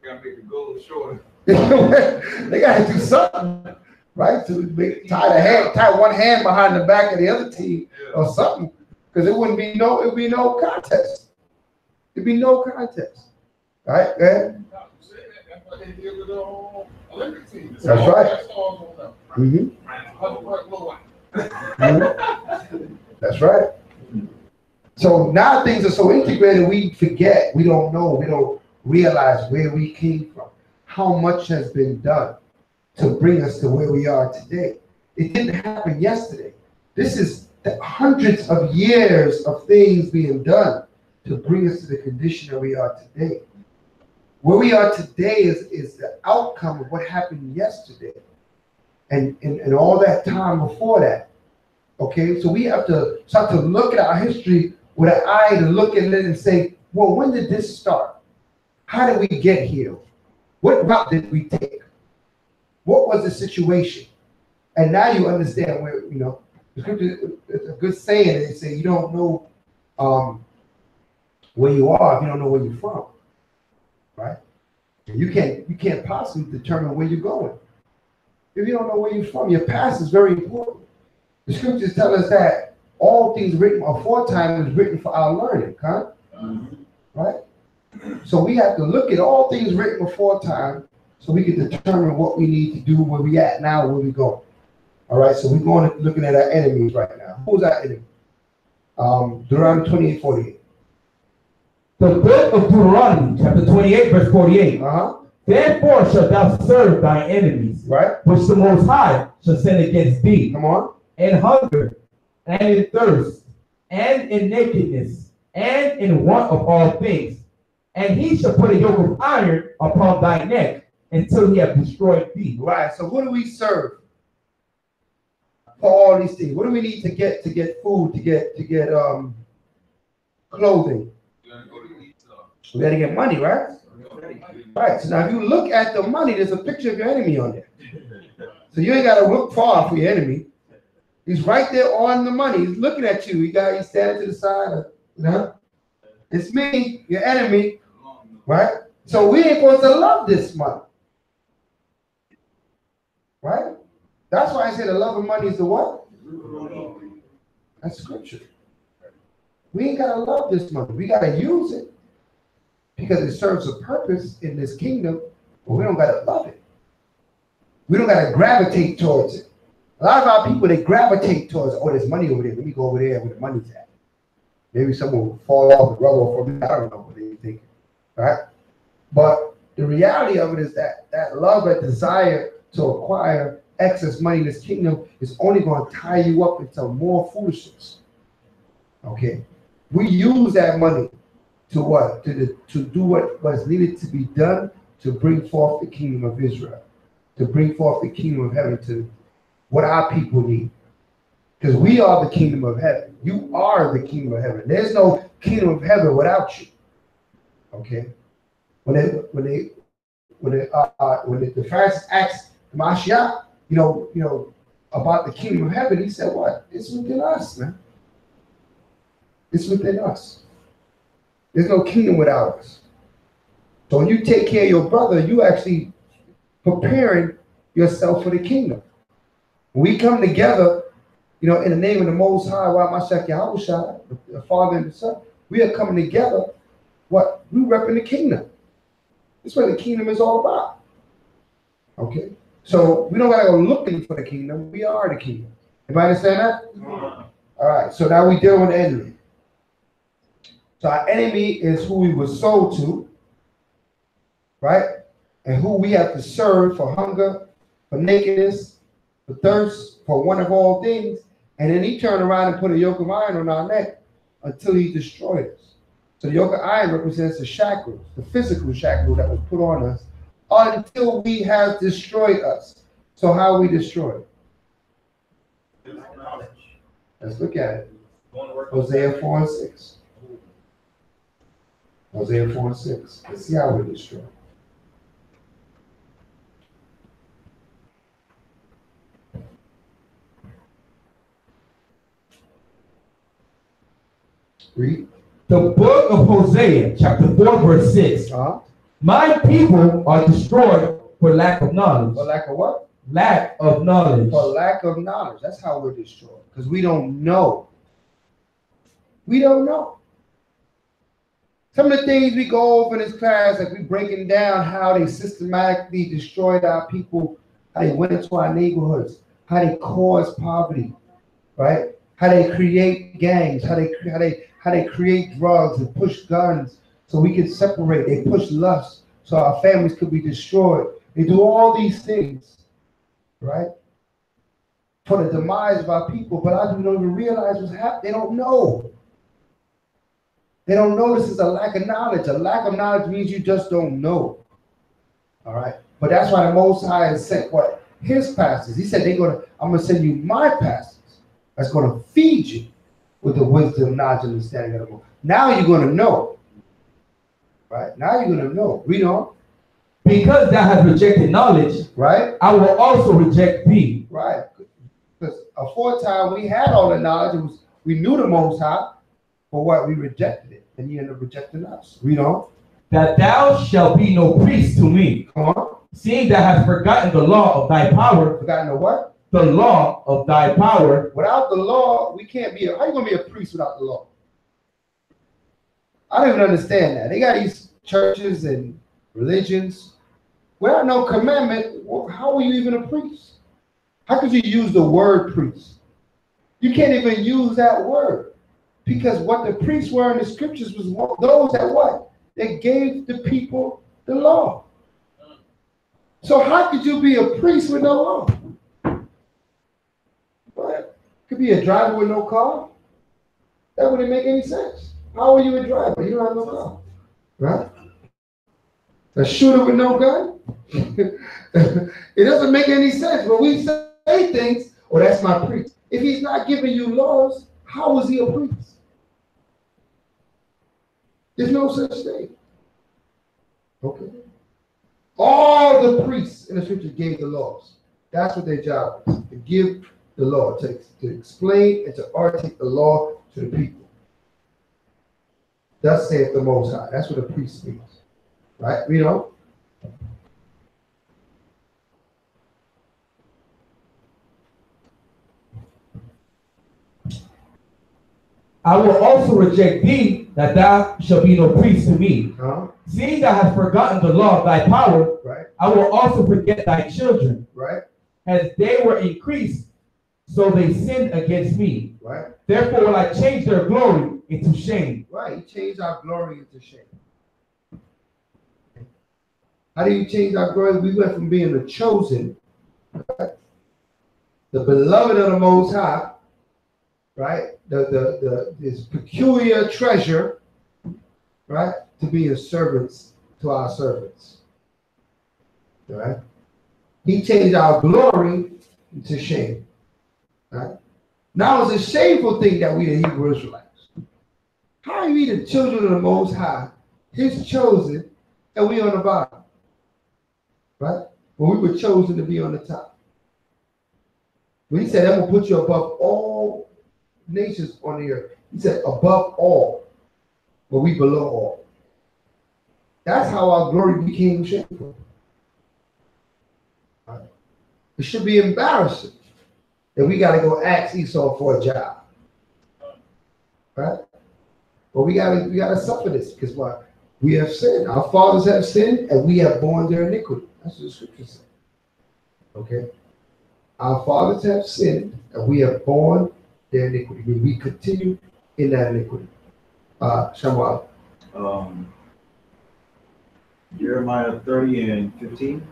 Gotta make the goal shorter. They gotta do something, right? To tie one hand behind the back of the other team or something. Because it would be no contest. It'd be no contest. Right? Go ahead. That's what they did with the Olympic team. That's right. Mm-hmm. That's right. So now things are so integrated, we forget, we don't know, we don't realize where we came from, how much has been done to bring us to where we are today. It didn't happen yesterday. This is hundreds of years of things being done to bring us to the condition that we are today. Where we are today is the outcome of what happened yesterday and all that time before that. Okay, so we have to start to look at our history with an eye to look at it and say, well, when did this start? How did we get here? What route did we take? What was the situation? And now you understand where, the scripture, it's a good saying. They say you don't know where you are if you don't know where you're from, right? You can't possibly determine where you're going if you don't know where you're from. Your past is very important. The scriptures tell us that all things written aforetime is written for our learning, huh? Right? So we have to look at all things written aforetime so we can determine what we need to do, where we at now, where we go. All right, so we're going looking at our enemies right now. Who's our enemy? Deuteronomy 28:48. The book of Deuteronomy, chapter 28, verse 48. Therefore shalt thou serve thy enemies, right? Which the Most High shall send against thee. Come on. In hunger, and in thirst, and in nakedness, and in want of all things. And he shall put a yoke of iron upon thy neck until he have destroyed thee. Right. So who do we serve for all these things? What do we need to get food, to get clothing? We got to get money, right? Right. So now if you look at the money, there's a picture of your enemy on there. So you ain't got to look far for your enemy. He's right there on the money. He's looking at you. He's standing to the side. It's me, your enemy, right? So we ain't supposed to love this money, right? That's why I say the love of money is the what? That's scripture. We ain't got to love this money. We got to use it because it serves a purpose in this kingdom, but we don't got to love it. We don't got to gravitate towards it. A lot of our people, they gravitate towards, oh, there's money over there. Let me go over there where the money's at. Maybe someone will fall off the rubble for me. I don't know what they're thinking, right? But the reality of it is that love and desire to acquire excess money in this kingdom is only going to tie you up into more foolishness. Okay? We use that money to what? To do what was needed to be done to bring forth the kingdom of Israel, to bring forth the kingdom of heaven, to what our people need. Because we are the kingdom of heaven. You are the kingdom of heaven. There's no kingdom of heaven without you. Okay? When the Pharisees asked Mashiach, about the kingdom of heaven, he said, what? It's within us, man. It's within us. There's no kingdom without us. So when you take care of your brother, you actually preparing yourself for the kingdom. When we come together, in the name of the Most High, Mashiach Yahushua, the Father and the Son, we are coming together. What? We repping the kingdom. That's what the kingdom is all about. Okay? So we don't got to go looking for the kingdom. We are the kingdom. Everybody understand that? Mm-hmm. All right. So now we deal with the enemy. So our enemy is who we were sold to, right? And who we have to serve for hunger, for nakedness, for thirst, for want of all things. And then he turned around and put a yoke of iron on our neck until he destroyed us. So the yoke of iron represents the shackles, the physical shackles that was put on us until we have destroyed us. So how are we destroyed? Let's look at it. Hosea 4:6. Hosea 4:6. Let's see how we're destroyed. Read. The book of Hosea, chapter 4, verse 6. My people are destroyed for lack of knowledge. For lack of what? Lack of knowledge. For lack of knowledge. That's how we're destroyed. Because we don't know. We don't know. Some of the things we go over in this class, like we breaking down how they systematically destroyed our people, how they went into our neighborhoods, how they caused poverty, right? How they create gangs, how they create drugs and push guns so we can separate. They push lust so our families could be destroyed. They do all these things, right? For the demise of our people, but I don't even realize what's happening. They don't know. They don't know this is a lack of knowledge. A lack of knowledge means you just don't know. All right. But that's why the Most High has sent what? His pastors. He said, I'm going to send you my pastors that's going to feed you with the wisdom, knowledge, and understanding of the book. Now you're going to know. Right? Now you're going to know. Read on. Because thou hast rejected knowledge, right? I will also reject thee. Right. Because aforetime we had all the knowledge. We knew the Most High. For what? We rejected it. And you end up rejecting us. Read on. That thou shalt be no priest to me. Come on. Seeing thou hast forgotten the law of thy power. Forgotten the what? The law of thy power. Without the law, we can't be how you going to be a priest without the law? I don't even understand that. They got these churches and religions. Without no commandment, how are you even a priest? How could you use the word priest? You can't even use that word. Because what the priests were in the scriptures was those that what? They gave the people the law. So how could you be a priest with no law? What? Could be a driver with no car? That wouldn't make any sense. How are you a driver? You don't have no car. Right? A shooter with no gun? It doesn't make any sense. When we say things, oh, that's my priest. If he's not giving you laws, how is he a priest? There's no such thing. Okay. All the priests in the scripture gave the laws. That's what their job is, to give the law, to explain and to articulate the law to the people. Thus saith the Most High. That's what a priest means. Right? You know? I will also reject thee, that thou shalt be no priest to me. Seeing thou hast forgotten the law of thy power, right. I will also forget thy children. Right. As they were increased, so they sinned against me. Right. Therefore will I change their glory into shame. Right. He changed our glory into shame. How do you change our glory? We went from being the chosen, right? The beloved of the Most High, right? This peculiar treasure, right? To be servants to our servants. Right? He changed our glory into shame. Right? Now it's a shameful thing that we the Hebrew Israelites. How are we the children of the Most High, His chosen, and we on the bottom? Right? When we were chosen to be on the top. When he said, I'm going to put you above all nations on the earth. He said, above all, but we below all. That's how our glory became shameful. Right? It should be embarrassing that we got to go ask Esau for a job. Right? But we gotta suffer this because what? We have sinned. Our fathers have sinned and we have borne their iniquity. That's what the scripture says. Okay? Our fathers have sinned and we have borne their iniquity. We continue in that iniquity. Shamar. Jeremiah 30 and 15.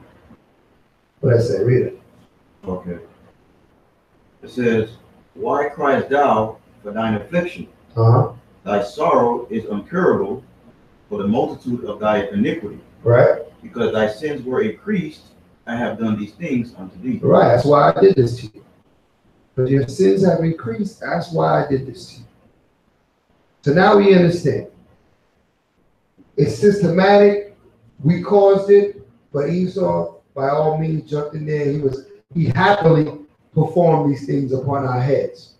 What I say? Read it. Okay. It says, why criest thou for thine affliction? Thy sorrow is incurable for the multitude of thy iniquity. Right. Because thy sins were increased, I have done these things unto thee. Right. That's why I did this to you. Because your sins have increased. That's why I did this to you. So now we understand. It's systematic. We caused it, but Esau, by all means, jumped in there. He happily performed these things upon our heads.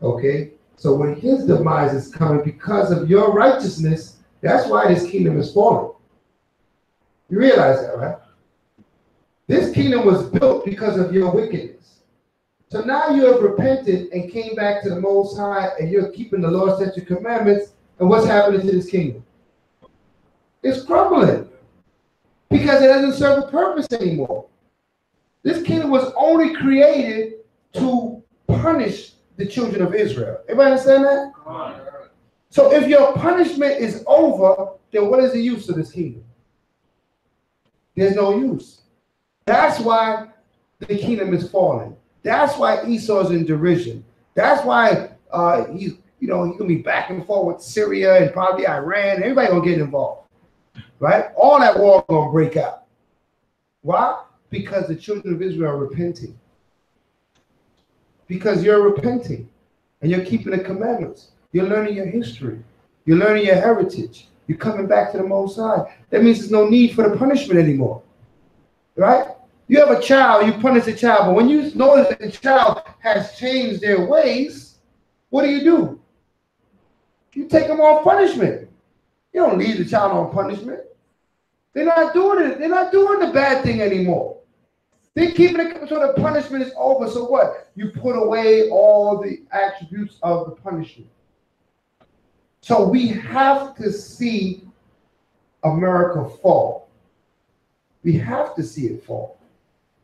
Okay? So when his demise is coming because of your righteousness, that's why this kingdom is falling. You realize that, right? This kingdom was built because of your wickedness. So now you have repented and came back to the Most High, and you're keeping the Lord's statute commandments. And what's happening to this kingdom? It's crumbling because it doesn't serve a purpose anymore. This kingdom was only created to punish the children of Israel. Everybody understand that? So if your punishment is over, then what is the use of this kingdom? There's no use. That's why the kingdom is falling. That's why Esau's in derision. That's why he's gonna be back and forth with Syria and probably Iran. Everybody gonna get involved, right? All that war gonna break out. Why? Because the children of Israel are repenting. Because you're repenting and you're keeping the commandments. You're learning your history. You're learning your heritage. You're coming back to the Most High. That means there's no need for the punishment anymore, right? You have a child, you punish the child, but when you notice that the child has changed their ways, what do? You take them off punishment. You don't leave the child on punishment. They're not doing it. They're not doing the bad thing anymore. They're keeping it so the punishment is over. So what? You put away all the attributes of the punishment. So we have to see America fall. We have to see it fall.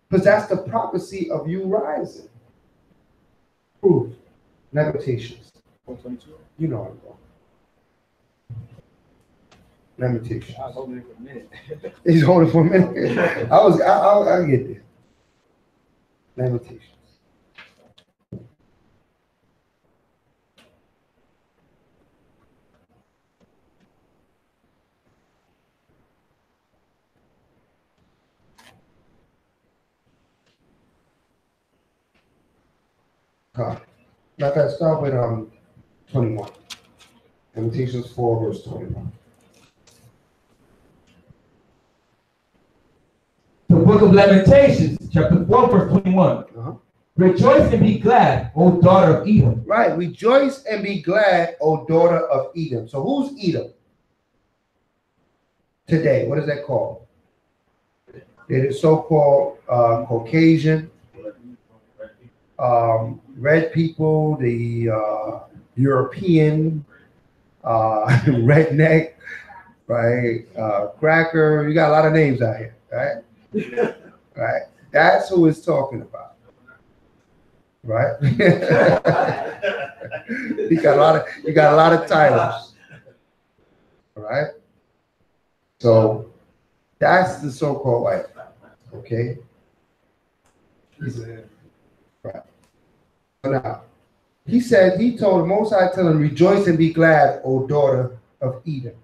Because that's the prophecy of you rising. Proof. Lamentations. 122. You know I'm going. Lamentations. I was holding it for a minute. He's holding for a minute. I'll get there. Lamentations. Matter of fact, start with 21. Lamentations 4, verse 21. The book of Lamentations, chapter 4, verse 21. Rejoice and be glad, O daughter of Edom. Right, rejoice and be glad, O daughter of Edom. So who's Edom? Today, what is that called? It is so-called Caucasian, red people, the European, redneck, right? Cracker. You got a lot of names out here, right? Right. That's who it's talking about, right? you got a lot of titles, right? So that's the so-called white, okay? Right. Now, he told the Most High, tell him, rejoice and be glad, O daughter of Edom.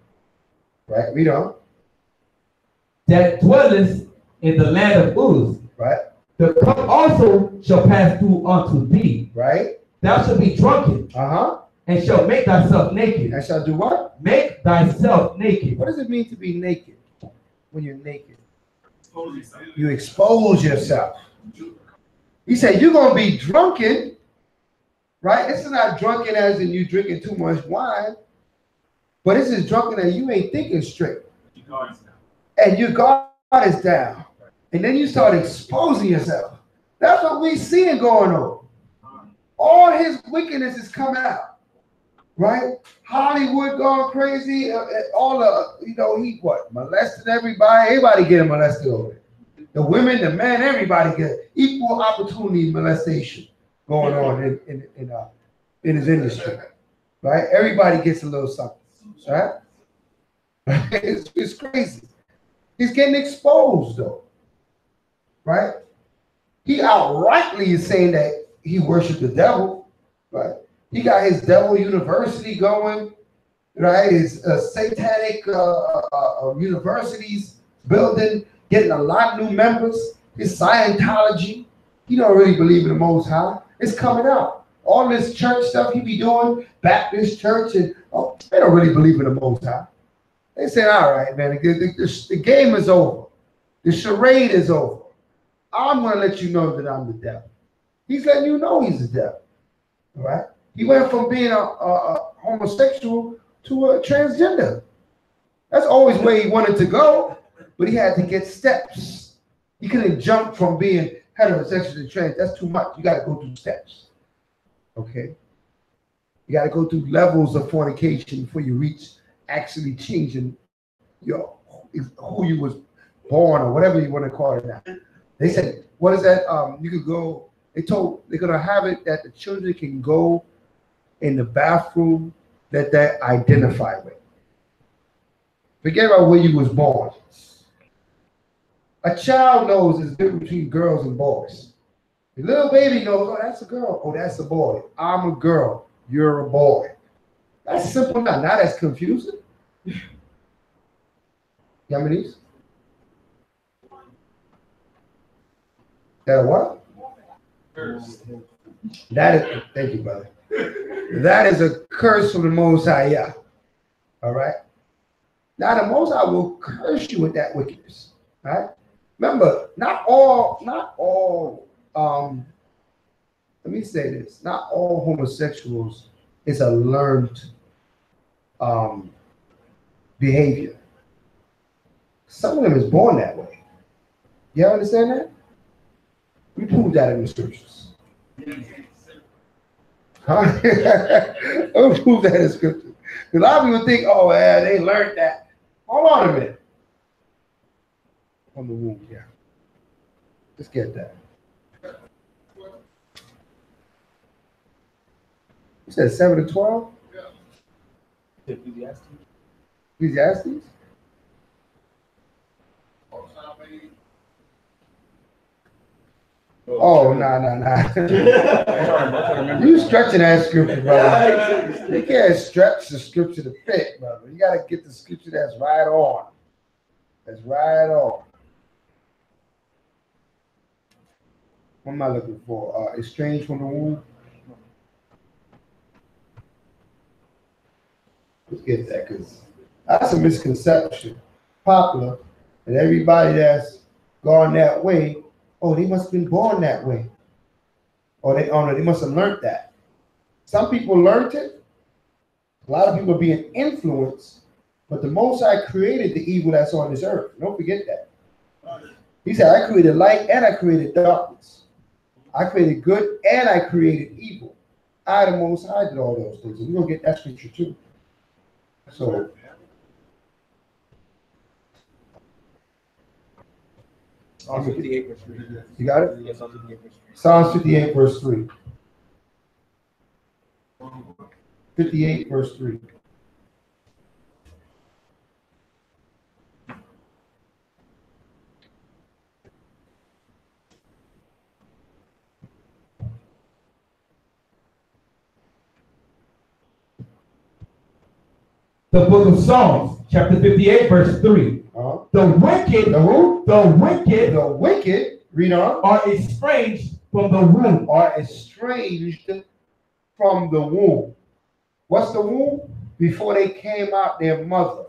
Right? Read on. That dwelleth in the land of Uz. Right. The cup also shall pass through unto thee. Right. Thou shalt be drunken. And shall make thyself naked. And shall do what? Make thyself naked. What does it mean to be naked? When you're naked, you expose yourself. He said, you're going to be drunken, right? This is not drunken as in you drinking too much wine, but this is drunken that you ain't thinking straight. And your guard is down. And then you start exposing yourself. That's what we seeing going on. All his wickedness is coming out, right? Hollywood going crazy. All the, he molested everybody. Everybody getting molested over it. The women, the men, everybody get equal opportunity molestation going on in his industry, right? Everybody gets a little something, right? It's crazy. He's getting exposed though, right? He outrightly is saying that he worshiped the devil, right? He got his devil university going, right? His satanic universities building, getting a lot of new members. His Scientology, he don't really believe in the Most High. It's coming out. All this church stuff he be doing, Baptist church, and they don't really believe in the Most High. They say, all right, man, the game is over. The charade is over. I'm going to let you know that I'm the devil. He's letting you know he's the devil, all right? He went from being a homosexual to a transgender. That's always where he wanted to go, but he had to get steps. He couldn't jump from being heterosexual to trans. That's too much. You got to go through steps. Okay? You got to go through levels of fornication before you reach actually changing who you was born or whatever you want to call it now. They said, what is that? You could go, they're going to have it that the children can go in the bathroom that they identify with. Forget about where you was born. A child knows there's a difference between girls and boys. The little baby knows, oh, that's a girl. Oh, that's a boy. I'm a girl. You're a boy. That's simple enough. Now that's confusing. How many? That what? That is, thank you, brother. That is a curse from the Most High, yeah. All right? Now the Most High will curse you with that wickedness. All right? Remember, not all, let me say this, not all homosexuals is a learned behavior. Some of them is born that way. You understand that? We prove that in the scriptures. Huh? We prove that in scripture. A lot of people think, oh, yeah, they learned that. Hold on a minute. On the womb, yeah. Let's get that. You said 7 to 12? Yeah. Ecclesiastes. Ecclesiastes? Oh, nah. You stretching that scripture, brother. You can't stretch the scripture to fit, brother. You got to get the scripture that's right on. That's right on. What am I looking for? Estranged from the womb? Let's get that, because that's a misconception. Popular, and everybody that's gone that way, oh, they must have been born that way. Or they must have learned that. Some people learned it. A lot of people are being influenced, but the Most High created the evil that's on this earth. Don't forget that. He said, I created light and I created darkness. I created good and I created evil. I, the Most High, did all those things. And we're going to get that scripture too. So, Psalm 58, verse 3. You got it? Yes, Psalm 58, verse 3. Psalms 58, verse 3. 58, verse 3. The book of Psalms, chapter 58, verse 3. The wicked, the wicked, read on, are estranged from the womb. Are estranged from the womb. What's the womb? Before they came out their mother,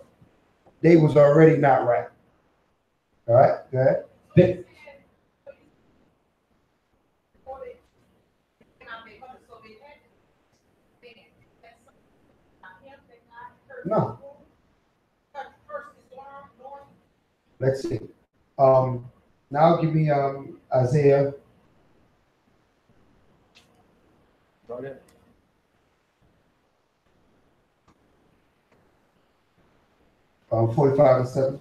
they was already not right. All right, go ahead. No. Let's see. Now give me Isaiah. Got it. 45 and 7.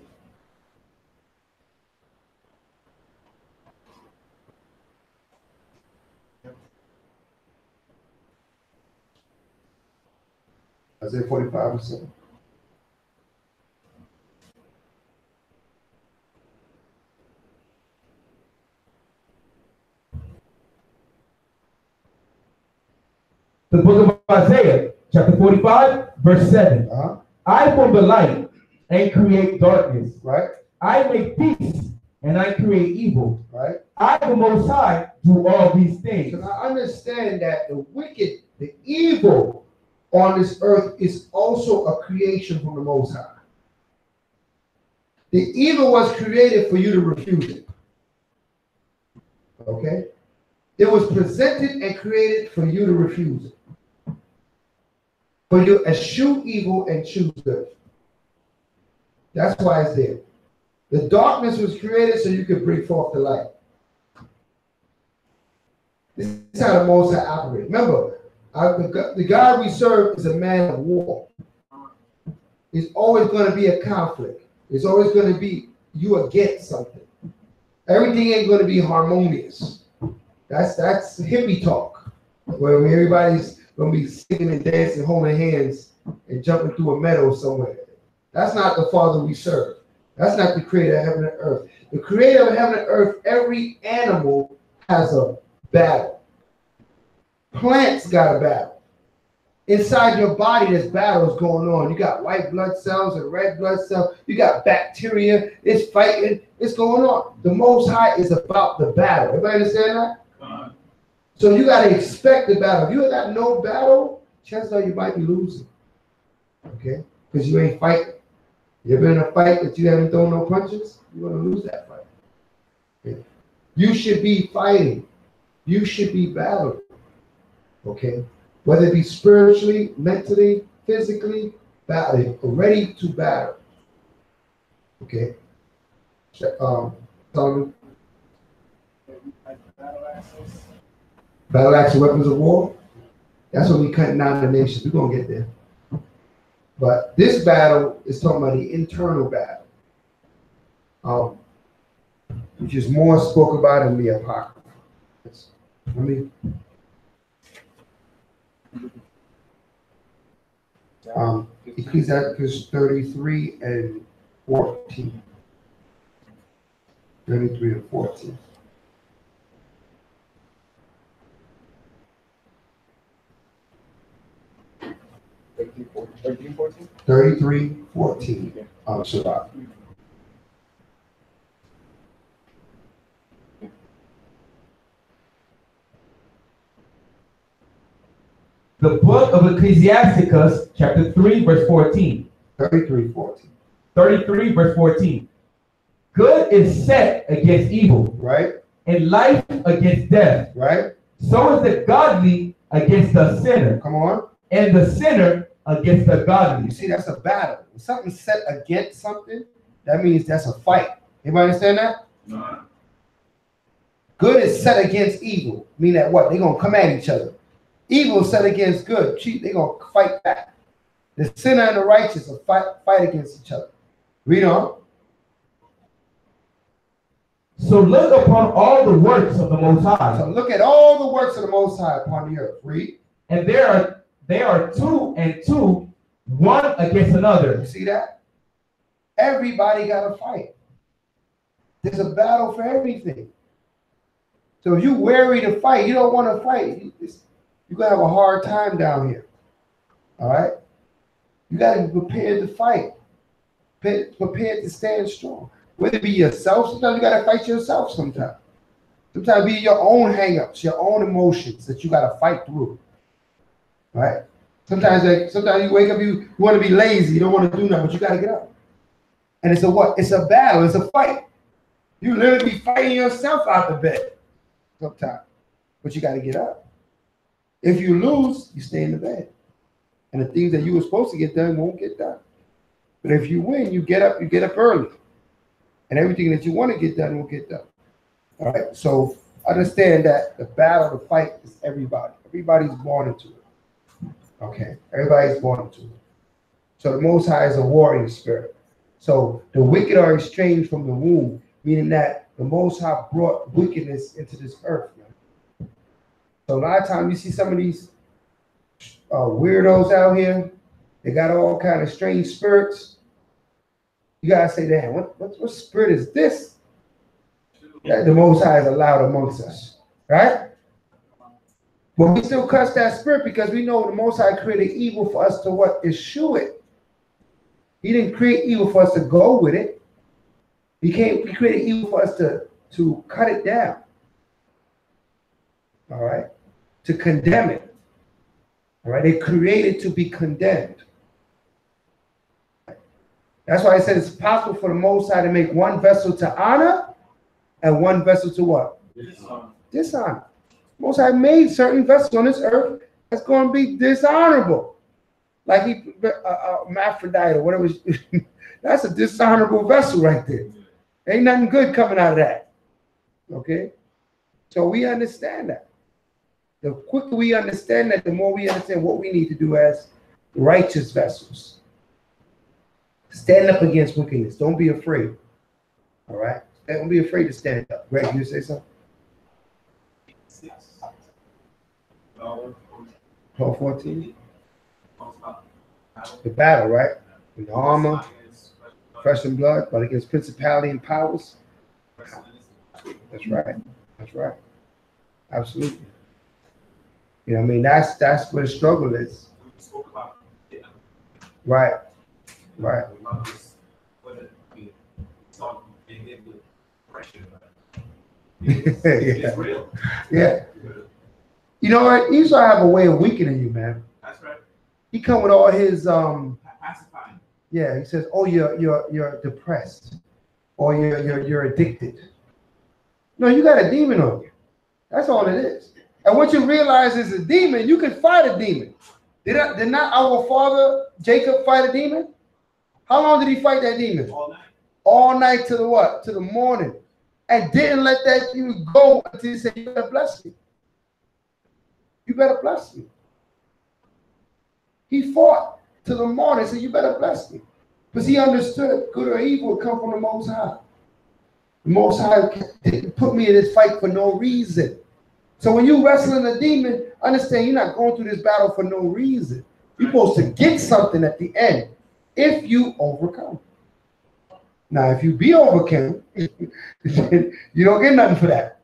Isaiah 45 and 7. The book of Isaiah, chapter 45, verse 7. I form the light and create darkness. Right. I make peace and I create evil. Right. I, the Most High, do all these things. So I understand that the wicked, the evil on this earth is also a creation from the Most High. The evil was created for you to refuse it. Okay? It was presented and created for you to refuse it. For you eschew evil and choose good. That's why it's there. The darkness was created so you could bring forth the light. This is how the Most High operates. Remember, the God we serve is a man of war. It's always going to be a conflict. It's always going to be you against something. Everything ain't going to be harmonious. That's hippie talk, where everybody's going to be singing and dancing, holding hands, and jumping through a meadow somewhere. That's not the Father we serve. That's not the creator of heaven and earth. The creator of heaven and earth, every animal has a battle. Plants got a battle. Inside your body, there's battles going on. You got white blood cells and red blood cells. You got bacteria. It's fighting. It's going on. The Most High is about the battle. Everybody understand that? So you got to expect the battle. If you got no battle, chances are you might be losing. Okay? Because you ain't fighting. You ever in a fight that you haven't thrown no punches? You're going to lose that fight. Okay? You should be fighting. You should be battling. Okay? Whether it be spiritually, mentally, physically, battling, or ready to battle. Okay? Solomon? Battle axe and weapons of war? That's what we cutting down the nations. We're going to get there. But this battle is talking about the internal battle, which is more spoke about in the Apocrypha. Ecclesiastes 33 and 14. 33 and 14. Thirteen, 14? 33, 14. Shabbat. The book of Ecclesiasticus, chapter 3, verse 14. 33, 14. 33, verse 14. Good is set against evil. Right. And life against death. Right. So is the godly against the sinner. Come on. And the sinner against the godly. You see, that's a battle. When something's set against something, that means that's a fight. Anybody understand that? No. Good is set against evil. Mean that what? They're going to come at each other. Evil is set against good. They're going to fight back. The sinner and the righteous will fight against each other. Read on. So look upon all the works of the Most High. So look at all the works of the Most High upon the earth. Read. And they are two and two, one against another. You see that? Everybody got to fight. There's a battle for everything. So if you're wary to fight, you don't want to fight, you're going to have a hard time down here. All right? You got to be prepared to fight. Prepared to stand strong. Whether it be yourself, sometimes you got to fight yourself sometimes. Sometimes it be your own hang-ups, your own emotions that you got to fight through. Right? Sometimes you wake up, you want to be lazy, you don't want to do nothing, but you got to get up. And it's a what? It's a battle, it's a fight. You literally be fighting yourself out the bed sometimes, but you got to get up. If you lose, you stay in the bed. And the things that you were supposed to get done won't get done. But if you win, you get up early. And everything that you want to get done will get done. All right, so understand that the battle, the fight is everybody. Everybody's born into it. Okay, everybody's born into it. So the Most High is a warring spirit. So the wicked are estranged from the womb, meaning that the Most High brought wickedness into this earth. Man. So a lot of times you see some of these weirdos out here, they got all kind of strange spirits. You gotta say, damn, what spirit is this that the Most High is allowed amongst us, right? But we still cuss that spirit because we know the Most High created evil for us to what? Eschew it. He didn't create evil for us to go with it. He created evil for us to cut it down. All right? To condemn it. All right? They created to be condemned. That's why I said it's possible for the Most High to make one vessel to honor and one vessel to what? Dishonor. Most High made certain vessels on this earth that's going to be dishonorable. like he hermaphrodite or whatever. That's a dishonorable vessel right there. Ain't nothing good coming out of that. Okay? So we understand that. The quicker we understand that, the more we understand what we need to do as righteous vessels. Stand up against wickedness. Don't be afraid. All right? Don't be afraid to stand up. Greg, you say something? 12:14. The battle, right? In the armor, flesh and blood, but against principality and powers. That's right. That's right. Absolutely. You know what I mean? That's where the struggle is. Right. Right. Yeah. Yeah. You know what? Esau have a way of weakening you, man. That's right. He come with all his Pacifying. yeah, he says, oh, you're depressed, or you're addicted. No, you got a demon on you. That's all it is. And once you realize it's a demon, you can fight a demon. Did not our father Jacob fight a demon? How long did he fight that demon? All night. All night to the what? To the morning. And didn't let that demon go until he said, you better bless me. You better bless me. He fought till the morning, said, you better bless me. Because he understood good or evil would come from the Most High. The Most High didn't put me in this fight for no reason. So when you wrestling a demon, understand you're not going through this battle for no reason. You're supposed to get something at the end if you overcome. Now, if you be overcome, you don't get nothing for that.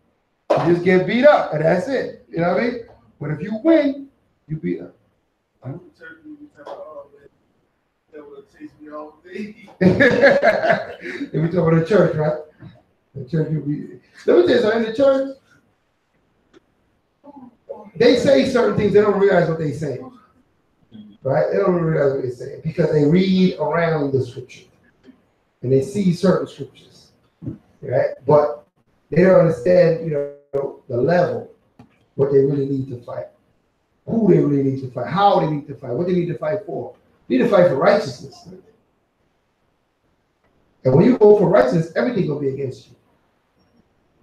You just get beat up, and that's it. You know what I mean? But if you win, you beat up. Huh? If we talk about the church, right? The church will be. Let me tell you something. In the church, they say certain things. They don't realize what they say. Right? They don't realize what they say because they read around the scripture and they see certain scriptures, right? But they don't understand, the level, what they really need to fight, who they really need to fight, how they need to fight, what they need to fight for. You need to fight for righteousness. And when you go for righteousness, everything will be against you.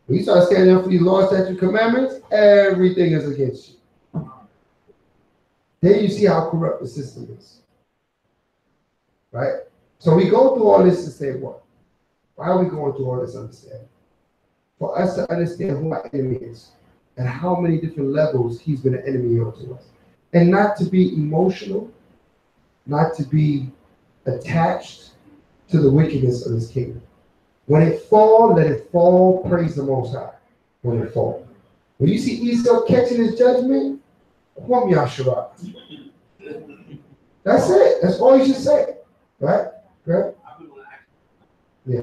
When you start standing up for these laws, statutes, commandments, everything is against you. Then you see how corrupt the system is. Right? So we go through all this to say what? Why are we going through all this understanding? For us to understand who our enemy is and how many different levels he's been an enemy to us. And not to be emotional, not to be attached to the wickedness of his kingdom. When it fall, let it fall, praise the Most High. When it fall. When you see Esau catching his judgment, Shamar Shabbat. That's it. That's all you should say. Right? Right? Yeah.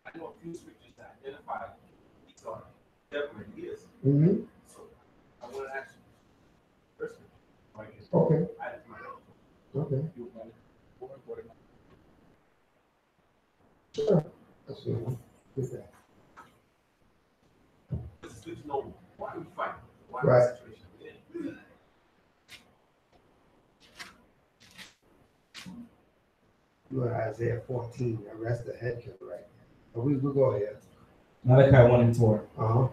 I know a few scriptures that identify Esau definitely is. Mm-hmm. So I want to ask you first. Okay. I have my own. Okay. Sure. That's good. Good that. This is good to know why we fight. Why right. the situation we're in. You are Isaiah 14. That's the head killer right now. But we'll go ahead. Malachi 1 and 4. Uh-huh.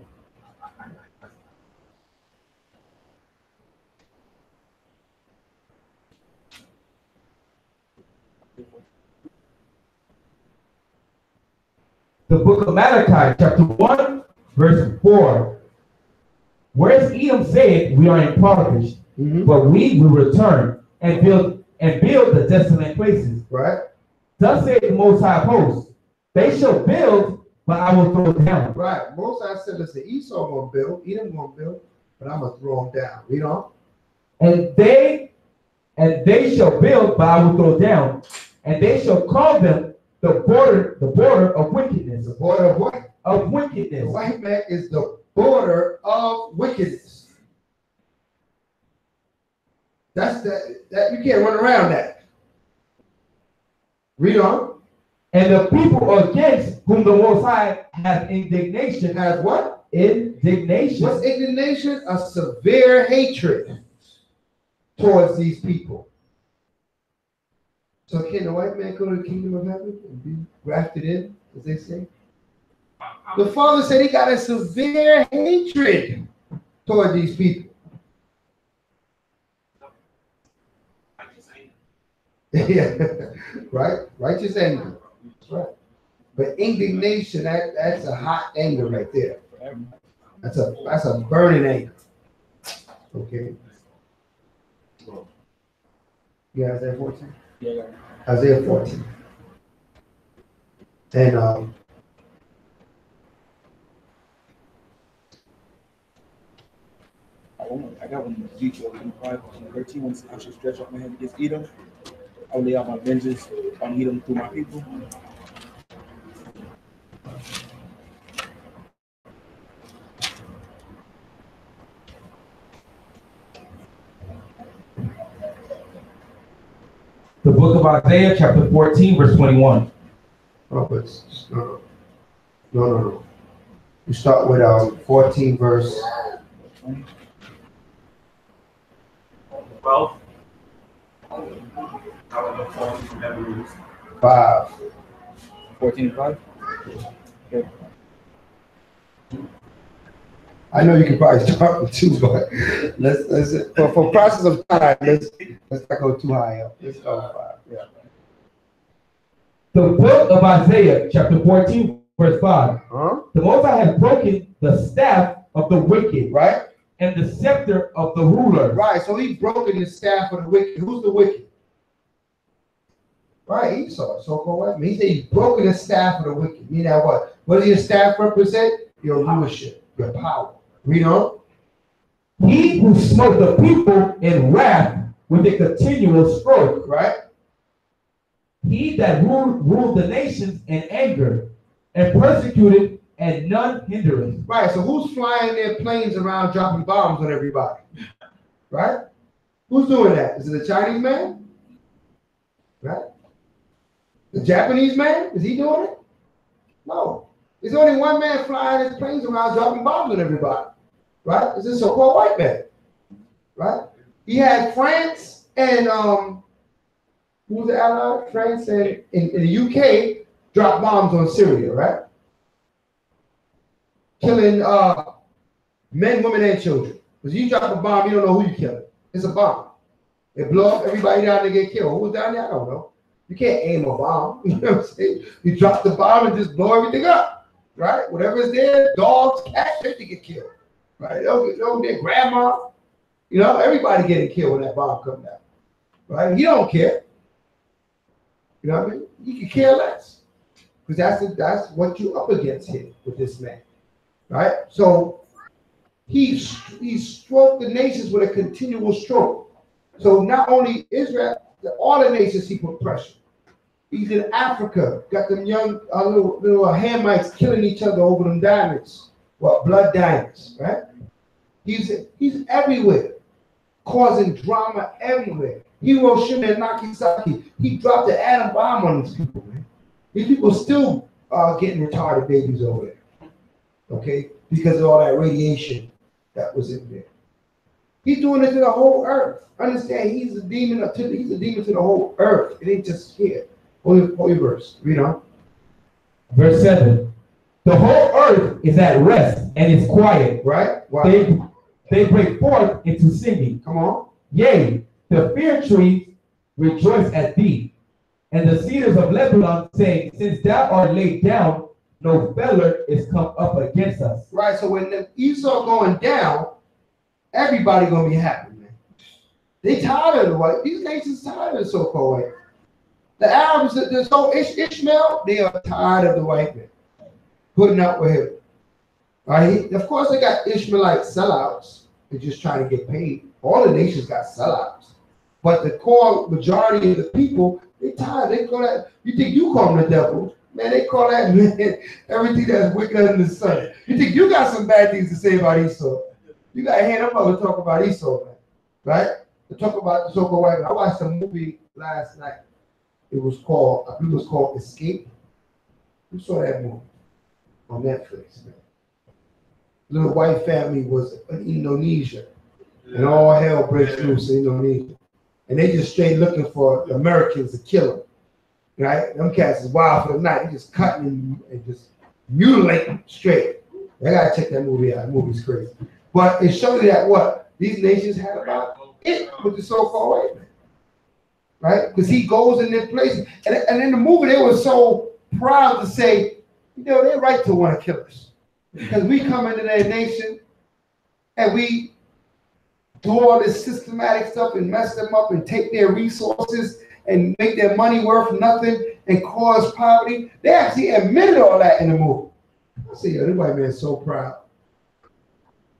The book of Malachi, chapter 1, verse 4. Whereas Edom said, we are impoverished, but we will return and build the desolate places. Right. Thus said the Most High of hosts, they shall build, but I will throw down. Right. Most High said, listen, Esau gonna build, Edom gonna build, but I'm gonna throw them down. Read on. And they shall build, but I will throw down, and they shall call them the border of wickedness. The border of what? Of wickedness. The white man is the border of wickedness. That's that you can't run around that. Read on. And the people against whom the Most High has indignation. Has what? Indignation. What's indignation? A severe hatred. towards these people. So can the white man go to the kingdom of heaven and be grafted in, as they say? The Father said he got a severe hatred toward these people. Yeah, right? Righteous anger. That's right. But indignation, that's a hot anger right there. That's a burning anger. Okay. Yeah, Isaiah 14? Yeah. Isaiah 14. And I got one in Ezekiel 25, 13, when I should stretch out my hand against Edom. I will lay out my vengeance on Edom through my people. The book of Isaiah, chapter 14, verse 21. Oh, but no. You start with 14 verse 12. 5. 14 and 5? Okay. I know you can probably start with 2, but let's for process of time, let's not go too high up. Let's go 5. Yeah. The book of Isaiah, chapter 14, verse 5. Huh? The Most High has broken the staff of the wicked, Right? and the scepter of the ruler. Right. So he's broken the staff of the wicked. Who's the wicked? Right, Esau, so-called white man. He said he's broken the staff of the wicked. Meaning that what? What does your staff represent? Your rulership, your power. Read on. He who smote the people in wrath with a continual stroke. Right? He that ruled the nations in anger and persecuted and none hindereth. Right, so who's flying their planes around dropping bombs on everybody? Right? Who's doing that? Is it a Chinese man? Right? The Japanese man? Is he doing it? No. There's only one man flying his planes around dropping bombs on everybody. Right? It's a so-called white man. Right? He had France and who was the ally? France and in the UK dropped bombs on Syria, right? Killing men, women, and children. Because you drop a bomb, you don't know who you're killing. It's a bomb. It blow up, everybody down there get killed. Who was down there? I don't know. You can't aim a bomb. You know what I'm saying? You drop the bomb and just blow everything up. Right? Whatever's there, dogs, cats, everything get killed. Right? They'll get grandma. You know, everybody getting killed when that bomb comes down. Right? He don't care. You know what I mean? He could care less. Because that's what you're up against here with this man. Right? So he stroked the nations with a continual stroke. So not only Israel, all the nations he put pressure. He's in Africa, got them young little Hamites killing each other over them diamonds. What, blood diamonds, right? He's everywhere, causing drama everywhere. Hiroshima and Nagasaki, he dropped the atom bomb on these people, man. These people still getting retarded babies over there, okay? Because of all that radiation that was in there. He's doing it to the whole earth. Understand, he's a demon to the whole earth. It ain't just here. Holy verse. Read on. Verse 7. The whole earth is at rest and is quiet. Right? Wow. They break forth into singing. Come on. Yea, the fir trees rejoice at thee, and the cedars of Lebanon saying, since thou art laid down, no feller is come up against us. Right. So when the Esau going down, everybody gonna be happy, man. They tired of the white. These nations tired of the so-called white. The Arabs, the so Ishmael, they are tired of the white man putting up with him. Right? Of course, they got Ishmaelite sellouts. They're just trying to get paid. All the nations got sellouts, but the core majority of the people, they tired. They call that. You think you call them the devil? Man, they call that man everything that's wicked under the sun. You think you got some bad things to say about Esau? You got to hand up to talk about Esau, man. Right? To talk about the so-called white man. I watched a movie last night. It was called, I believe it was called Escape. Who saw that movie? On Netflix, man. Little white family was in Indonesia. and all hell breaks loose. You know what I mean? And they just straight looking for Americans to kill them. Right? Them cats is wild for the night. They just cutting and just mutilating straight. I gotta check that movie out. The movie's crazy. But it shows you that what these nations had about it with the so-called white man. Right? Because he goes in their places. And in the movie, they were so proud to say, you know, they're right to want to kill us. Because we come into their nation and we do all this systematic stuff and mess them up and take their resources and make their money worth nothing and cause poverty. They actually admitted all that in the movie. I say, yo, this white man's so proud.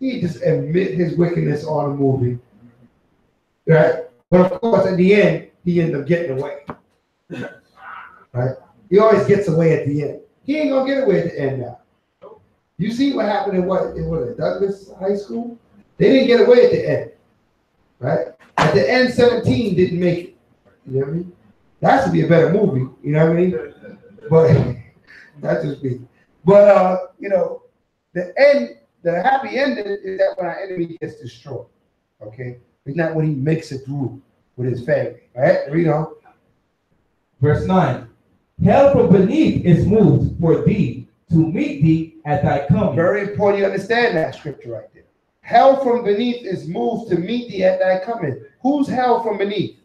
He just admit his wickedness on the movie. Right? But of course, at the end, he ended up getting away. Right? He always gets away at the end. He ain't gonna get away at the end now. You see what happened in what Douglas High School? They didn't get away at the end. Right? At the end, 17 didn't make it. You know what I mean? That should be a better movie. You know what I mean? But that's just me. But you know, the happy ending is that when our enemy gets destroyed. Okay? It's not when he makes it through with his family. Right? Read on. Verse 9. Hell from beneath is moved for thee to meet thee at thy coming. Very important you understand that scripture right there. Hell from beneath is moved to meet thee at thy coming. Who's hell from beneath?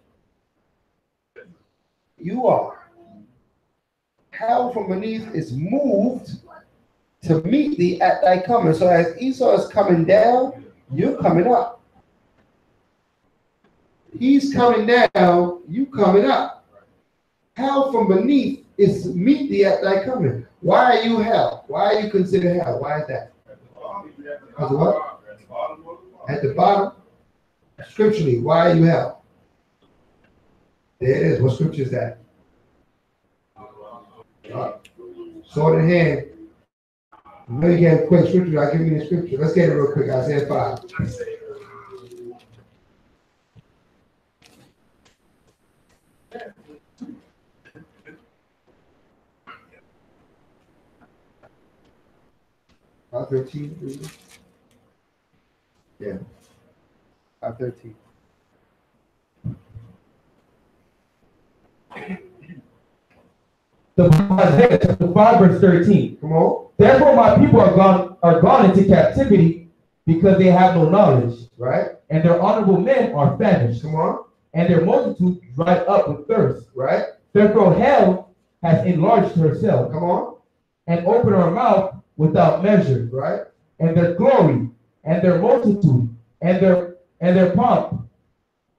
You are. Hell from beneath is moved to meet thee at thy coming. So as Esau is coming down, you're coming up. He's coming down, you coming up. Hell from beneath is meet thee at thy coming. Why are you hell? Why are you considered hell? Why is that? Because what? At the bottom. Scripturally, why are you hell? There it is. What scripture is that? Sword in hand. I know you get a quick scripture. I'll give you the scripture. Let's get it real quick. Isaiah 5. About 13. Yeah. About 13. The Isaiah chapter 5, verse 13. Come on. Therefore my people are gone into captivity because they have no knowledge. Right. And their honorable men are famished. Come on. And their multitude dried up with thirst. Right. Therefore hell has enlarged herself. Come on. And opened her mouth without measure. Right. And their glory, and their multitude, and their pomp,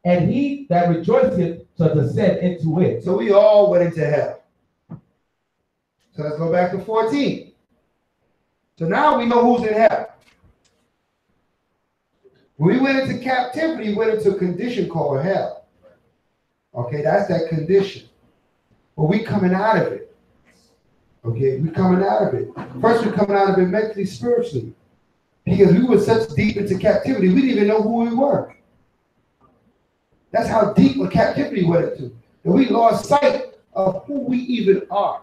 and he that rejoiceth shall descend into it. So we all went into hell. So let's go back to 14. So now we know who's in hell. When we went into captivity, we went into a condition called hell. Okay, that's that condition. But we coming out of it. Okay, we coming out of it. First, we're coming out of it mentally, spiritually. Because we were such deep into captivity, we didn't even know who we were. That's how deep a captivity went into. And we lost sight of who we even are.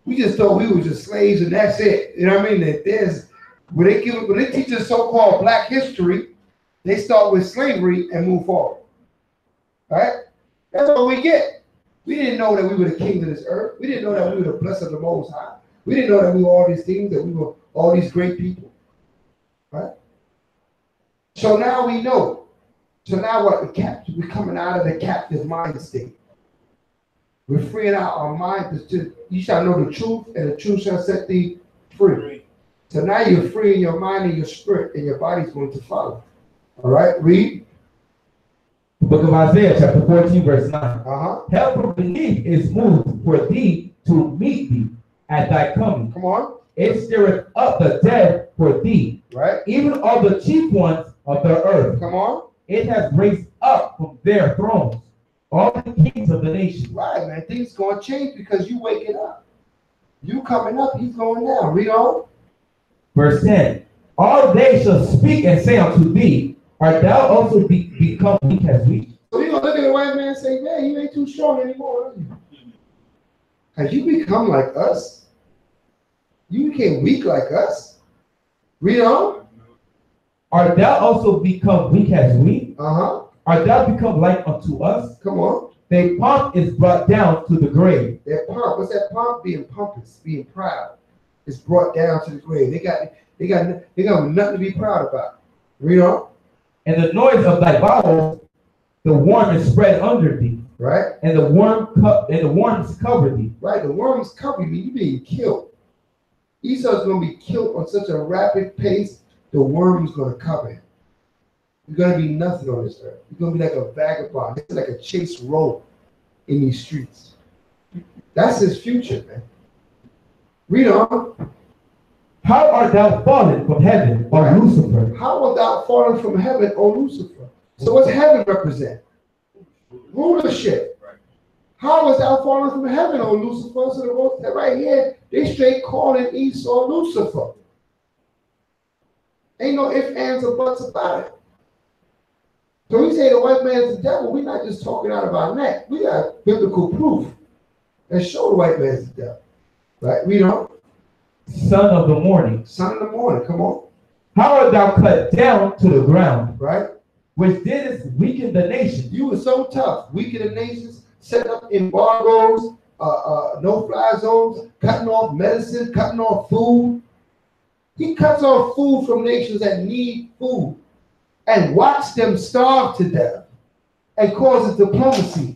We just thought we were just slaves and that's it. You know what I mean? That there's when they teach us so-called black history, they start with slavery and move forward. Right? That's all we get. We didn't know that we were the king of this earth. We didn't know that we were the blessed of the Most High. We didn't know that we were all these things, that we were all these great people. Right? So now we know. So now what? We're coming out of the captive mind state. We're freeing out our mind. You shall know the truth, and the truth shall set thee free. So now you're free in your mind and your spirit, and your body's going to follow. All right? Read. The book of Isaiah, chapter 14, verse 9. Hell from beneath is moved for thee to meet thee at thy coming. Come on. It stirreth up the dead for thee. Right. Even all the chief ones of the earth. Come on. It has raised up from their thrones all the kings of the nation. Right, man. Things going to change because you waking up. You coming up, he's going down. Read on. Verse 10. All they shall speak and say unto thee, art thou also become weak as we? So you're going to look at the white man and say, man, you ain't too strong anymore, are you? Have you become like us? You became weak like us? Read on. Art thou also become weak as we? Uh-huh. Art thou become like unto us? Come on. Their pomp is brought down to the grave. Their pomp, what's that pomp? Being pompous, being proud. It's brought down to the grave. They got nothing to be proud about. Read on. And the noise of thy bowels, the worm is spread under thee. Right. And the worms cover thee. Right. The worms cover you. You being killed. Esau's going to be killed on such a rapid pace. The worm is going to cover him. You're going to be nothing on this earth. You're going to be like a vagabond. It's like a chase roll in these streets. That's his future, man. Read on. How art thou fallen from heaven, O Lucifer? How art thou fallen from heaven, O Lucifer? So what's heaven represent? Rulership. How was thou fallen from heaven, O Lucifer? So the most that right here, they straight calling Esau Lucifer. Ain't no ifs, ands, or buts about it. So we say the white man's the devil. We're not just talking out of our neck. We got biblical proof that show the white man's the devil. Right? Read on. Son of the morning. Son of the morning. Come on. How art thou cut down to the ground? Right? Which didst weaken the nation. You were so tough. Weaken the nations, setting up embargoes, no-fly zones, cutting off medicine, cutting off food. He cuts off food from nations that need food and watch them starve to death and causes diplomacy.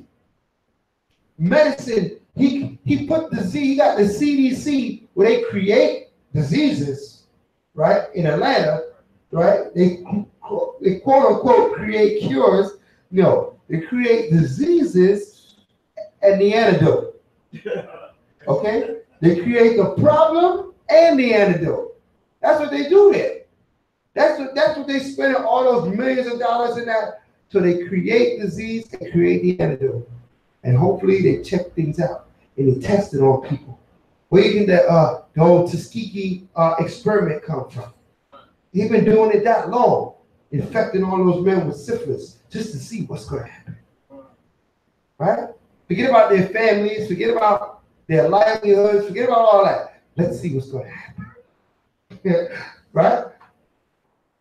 Medicine, he put he got the CDC where they create diseases, right, in Atlanta, right? They quote unquote create cures. No, they create diseases and the antidote. Okay? They create the problem and the antidote. That's what they do there. That's what they spend all those millions of dollars in that. So they create disease and create the antidote. And hopefully they check things out and they test it on people. Where you can the old Tuskegee experiment come from? He's been doing it that long, infecting all those men with syphilis just to see what's going to happen. Right? Forget about their families, forget about their livelihoods, forget about all that. Let's see what's going to happen. Right?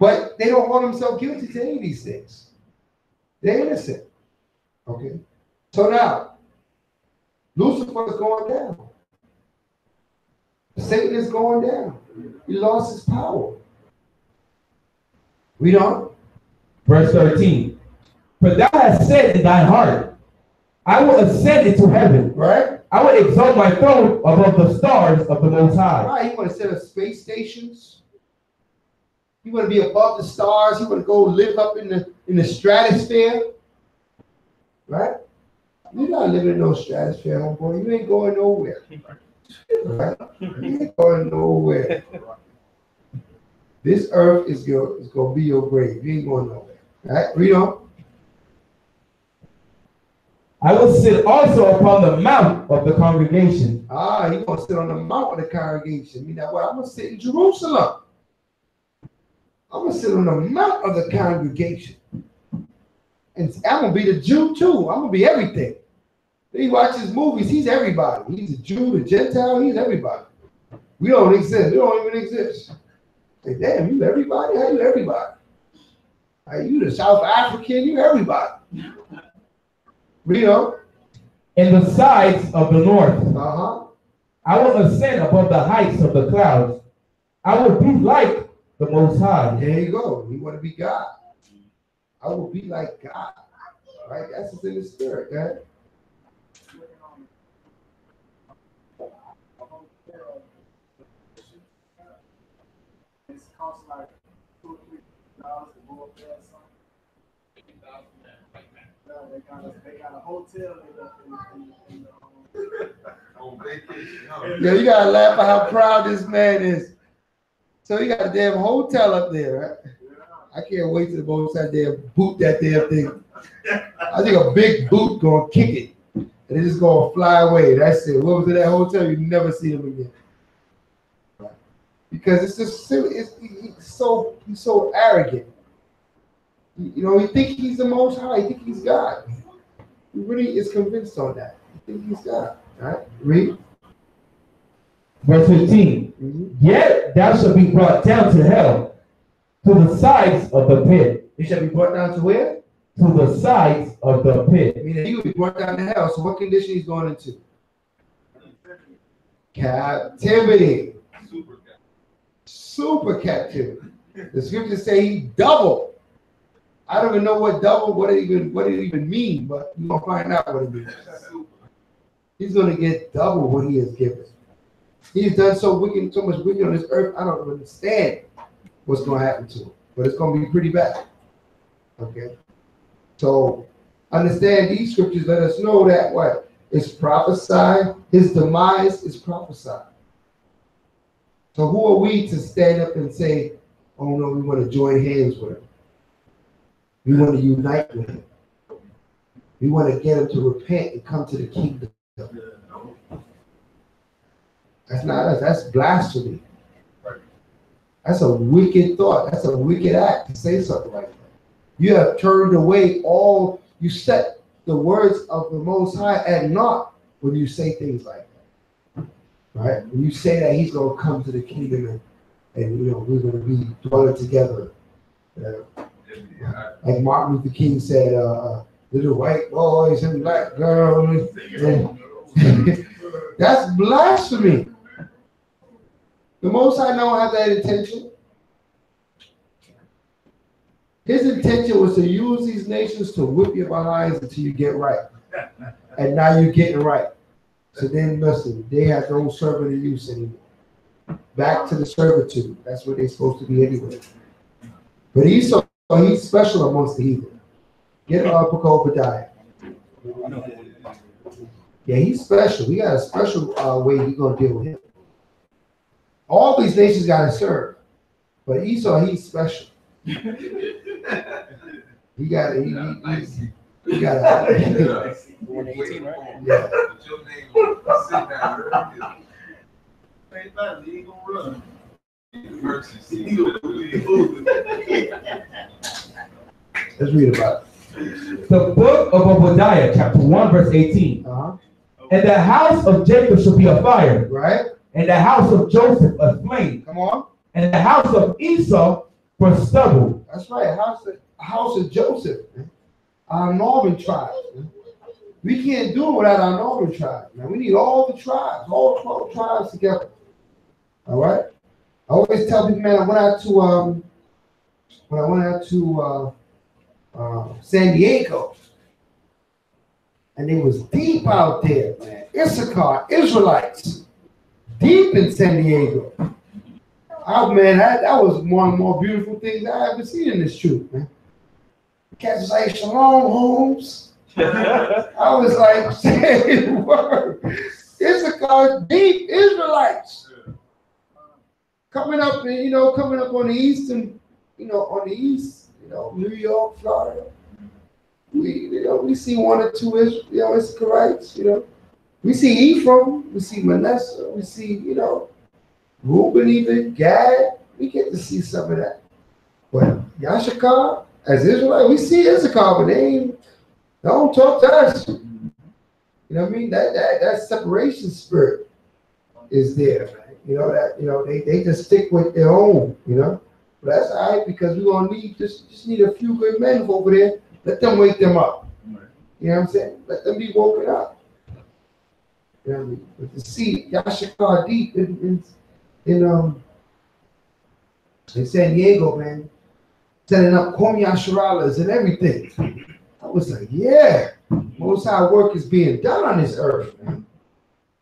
But they don't hold themselves guilty to any of these things. They're innocent. Okay? So now, Lucifer is going down. Satan is going down. He lost his power. Read on. Verse 13. For thou hast said in thy heart, I will ascend into heaven. Right? I will exalt my throne above the stars of the Most High. Right? You want to set up space stations. You want to be above the stars. You want to go live up in the stratosphere. Right? You're not living in no stratosphere, homeboy. You ain't going nowhere. Right? You ain't going nowhere. This earth is going to be your grave. You ain't going nowhere. All right? Read on. I will sit also upon the mount of the congregation. He's going to sit on the mount of the congregation. You know what? I'm going to sit in Jerusalem. I'm going to sit on the mount of the congregation. And I'm going to be the Jew too. I'm going to be everything. He watches movies. He's everybody. He's a Jew, the Gentile. He's everybody. We don't exist. We don't even exist. Say, damn, you everybody? How you everybody? Are you the South African? You everybody. Read on. In the sides of the north. I will ascend above the heights of the clouds. I will be like the Most High. There you go. You want to be God. I will be like God. Right? That's what's in the spirit, right? It's cost like $2 or $3 to go up there or something. They got a hotel On vacation. Yeah, you gotta laugh at how proud this man is. So he got a damn hotel up there, right? I can't wait till the boat that damn boot that damn thing. I think a big boot gonna kick it, and it's just gonna fly away. That's it. What was in that hotel? You never see him again. Because it's just he's so arrogant. You know, he think he's the Most High. He think he's God. He really is convinced on that. He think he's God. All right, read. Verse 15. Yet thou shalt be brought down to hell. To the sides of the pit. He shall be brought down to where? To the sides of the pit. Meaning he will be brought down to hell. So what condition he's going into? Captivity. Super captivity. The scriptures say he double. I don't even know what double, what it even mean, but you're gonna find out what it means. He's gonna get double what he has given. He's done so wicked, so much wicked on this earth. I don't understand what's gonna happen to him, but it's gonna be pretty bad. Okay. So understand these scriptures let us know that what is prophesied, his demise is prophesied. So who are we to stand up and say, oh no, we want to join hands with him. We want to unite with him. We want to get him to repent and come to the kingdom. That's not us. That's blasphemy. That's a wicked thought. That's a wicked act to say something like that. You have turned away all, you set the words of the Most High at naught when you say things like that. Right? When you say that he's going to come to the kingdom and you know, we're going to be dwelling together. Like Martin Luther King said, little white boys and black girls. That's blasphemy. The Most High don't have that intention. His intention was to use these nations to whip your behinds until you get right. And now you're getting right. So then listen, they have no servant of use anymore. Back to the servitude. That's what they're supposed to be anyway. But he's special amongst the heathen. Get Book of Obadiah. Yeah, he's special. We got a special way we're going to deal with him. All these nations got to serve. But Esau, he's special. He got it. He got it. 18, right? Yeah. Let's read about it. The book of Obadiah, chapter 1, verse 18. And the house of Jacob shall be a fire. Right. And the house of Joseph a flame. Come on. And the house of Esau for stubble. That's right. House of Joseph. Man. Our northern tribes. Man. We can't do it without our northern tribes. Man. We need all the tribes, all 12 tribes together. All right. I always tell people, man, when I went out to San Diego, and it was deep out there, man. Issachar, Israelites, deep in San Diego. Oh man, that was one of the more beautiful things I ever seen in this troop, man. The cats was like, Shalom, Holmes. I was like, say the word. Issachar, deep Israelites. Coming up on the eastern, on the east, New York, Florida. We see one or two Issacharites, We see Ephraim, we see Manasseh, we see, Reuben, even Gad. We get to see some of that. But Yashakar, as Israelite, we see Issachar, but they don't talk to us. You know what I mean? That separation spirit is there, man. They just stick with their own, But that's all right, because we're gonna need just need a few good men over there. Let them wake them up. You know what I'm saying? Let them be woken up. You know what I mean? But to see Yashakar deep in San Diego, man, setting up Komya Shiralas and everything. I was like, yeah, most high work is being done on this earth, man.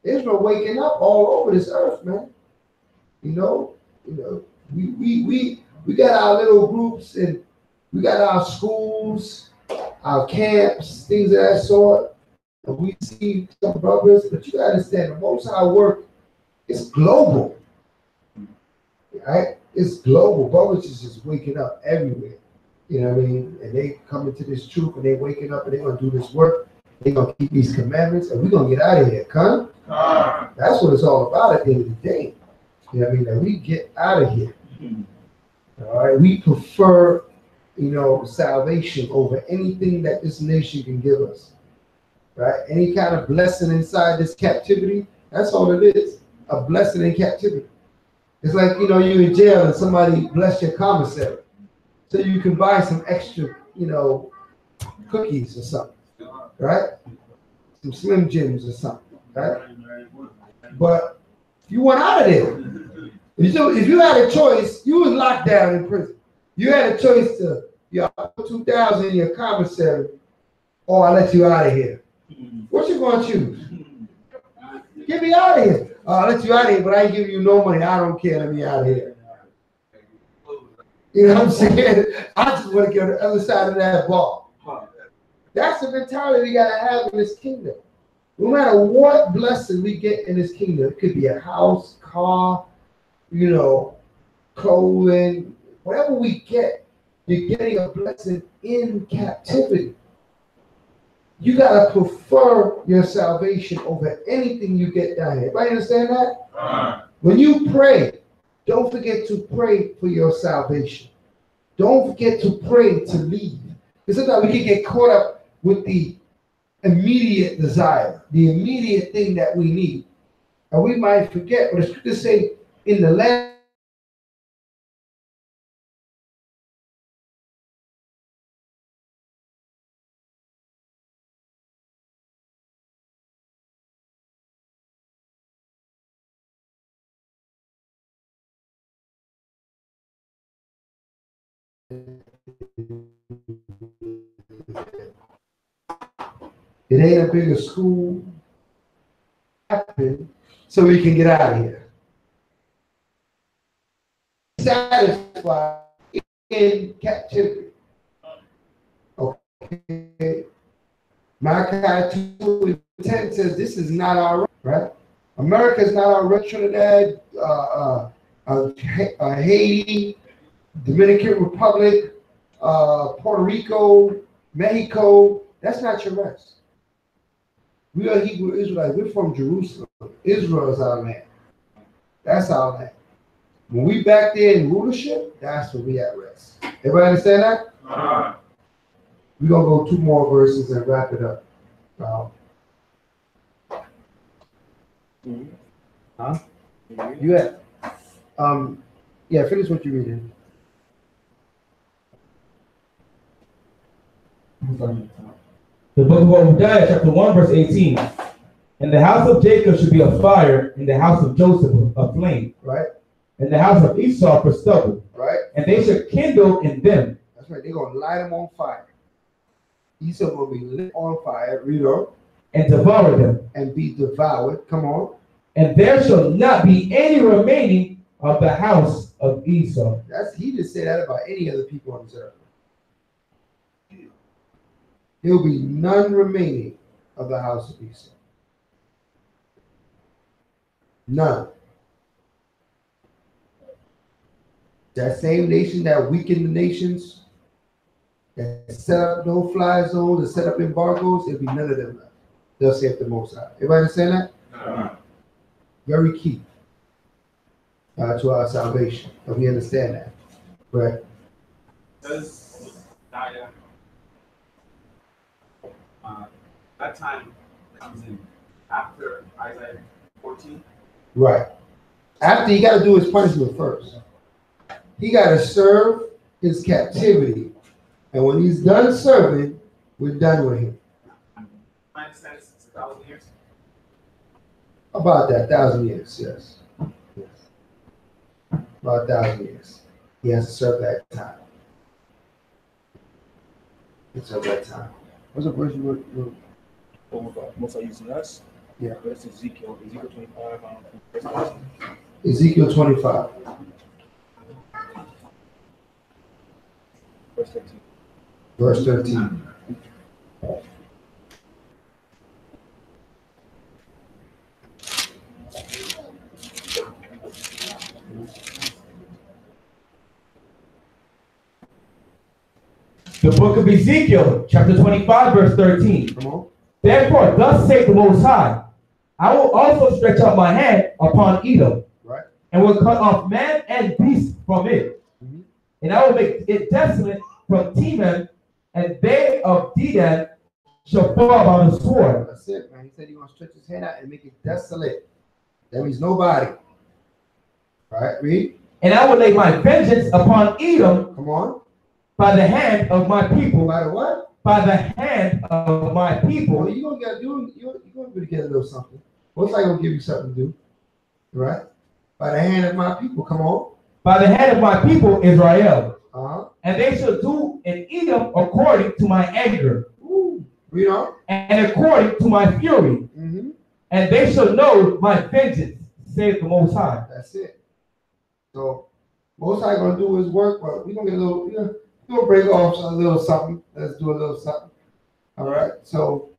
Israel waking up all over this earth, man. We got our little groups and we got our schools, our camps, things of that sort. And we see some brothers, but you gotta understand the most high work is global. Right? It's global. Brothers is just waking up everywhere. You know what I mean? And they come into this truth and they waking up and they're gonna do this work. They're gonna keep these commandments and we're gonna get out of here, come. That's what it's all about at the end of the day. You know what I mean? That we get out of here. All right. We prefer, salvation over anything that this nation can give us. Right? Any kind of blessing inside this captivity, that's all it is. A blessing in captivity. It's like, you're in jail and somebody bless your commissary. so you can buy some extra, cookies or something, right? Some Slim Jims or something, right? But you went out of there. If you had a choice, you was locked down in prison. You had a choice to, put 2,000 in your commissary, or I let you out of here. What you gonna choose? Get me out of here. I'll let you out of here, but I ain't giving you no money. I don't care. Let me out of here. You know what I'm saying? I just want to get on the other side of that ball. That's the mentality we gotta have in this kingdom. No matter what blessing we get in this kingdom, it could be a house, car, clothing, whatever we get, you're getting a blessing in captivity. You gotta prefer your salvation over anything you get down here. Everybody understand that? When you pray, don't forget to pray for your salvation. Don't forget to pray to leave. Because sometimes we can get caught up with the immediate desire, the immediate thing that we need. And we might forget, but the scriptures say, in the land, it ain't a bigger school, so we can get out of here. Satisfied in captivity. Okay. Malachi 2:10 says this is not our right. America is not our right. Trinidad, Haiti, Dominican Republic, Puerto Rico, Mexico. That's not your rest. We are Hebrew Israelites. We're from Jerusalem. Israel is our land. That's our land. When we back there in rulership, that's where we at rest. Everybody understand that? We're going to go 2 more verses and wrap it up. Huh? You at? Finish what you're reading. The book of Obadiah, chapter 1, verse 18. And the house of Jacob should be a fire, and the house of Joseph a flame. Right. And the house of Esau for stubble. Right. And they should kindle in them. That's right. They're going to light them on fire. Esau will be lit on fire, and devour them. And be devoured. Come on. And there shall not be any remaining of the house of Esau. He didn't say that about any other people on this earth. There will be none remaining of the house of Esau. None. That same nation that weakened the nations, that set up no-fly zones, that set up embargoes, there'll be none of them left. They'll save the Most High. Everybody understand that? Very key to our salvation. But we understand that. Right? Does that time comes in after Isaiah 14? Right. After he got to do his punishment first. He got to serve his captivity. And when he's done serving, we're done with him. My understanding is it's 1,000 years. About that, 1,000 years, yes. About 1,000 years. He has to serve that time. He serve that time. What's the verse you were most are using us? Yeah. That's Ezekiel 25. Verse 13. Ezekiel 25. Verse 13. Verse 13. The book of Ezekiel, chapter 25, verse 13. Come on. Therefore, thus saith the Most High, I will also stretch out my hand upon Edom, right, and will cut off man and beast from it. Mm-hmm. And I will make it desolate from Teman, and they of Dedan shall fall by the sword. That's it, man. He said he's going to stretch his hand out and make it desolate. That means nobody. All right, read. And I will lay my vengeance upon Edom. Come on. by the hand of my people. By the what? By the hand of my people. Well, you're gonna be get a little something. Most likely gonna give you something to do. Right? By the hand of my people, come on. By the hand of my people, Israel. Uh-huh. And they shall do in Edom according to my anger. Ooh. You know? And according to my fury. Mm-hmm. And they shall know my vengeance, saith the Most High. That's it. So, Most High gonna do his work, but we're gonna get a little, we're gonna break off a little something. Let's do a little something. All right. So,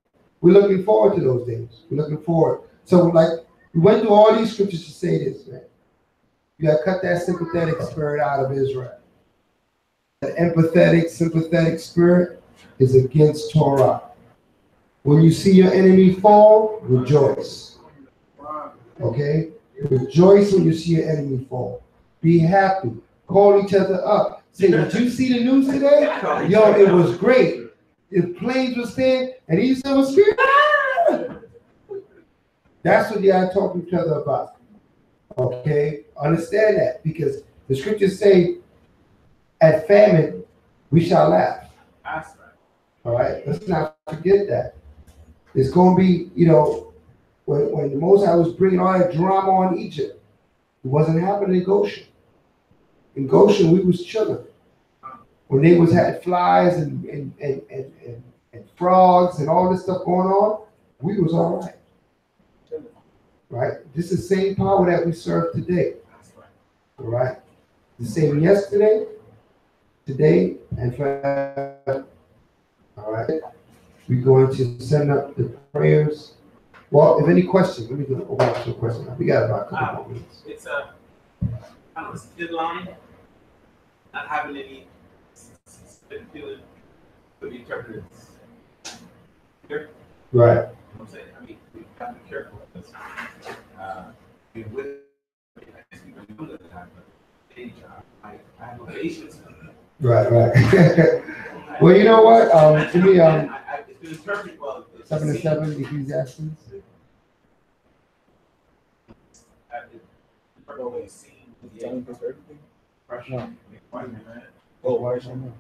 we're looking forward to those days. We're looking forward. So, like, we went through all these scriptures to say this, man. You gotta cut that sympathetic spirit out of Israel. The empathetic, sympathetic spirit is against Torah. When you see your enemy fall, rejoice. Okay? Rejoice when you see your enemy fall. Be happy. Call each other up. Say, did you see the news today? Yo, it was great. The planes were staying, and he still was screaming. Ah! That's what you gotta talk to each other about. Okay? Understand that, because the scriptures say, at famine, we shall laugh. That's right. All right? Let's not forget that. It's going to be, when the Most High was bringing all that drama on Egypt, it wasn't happening in Goshen. In Goshen, we was chilling. When they had flies and frogs and all this stuff going on, we was all right. Right? This is the same power that we serve today. All right? The same yesterday, today, and forever. All right? We're going to send up the prayers. Well, if any questions, let me go over to a question. We got about a couple more minutes. It's a thin line, not having any feeling could be interpreted here. Right. I'm saying, I mean, we have to be careful because with I guess people do that time, but age, I have no patience. Right. Well, you know what? To me, it's been interpreted well. 7 and 7, Ecclesiastes. Always seen the Telling us everything? pressure. Oh, why is Shamar?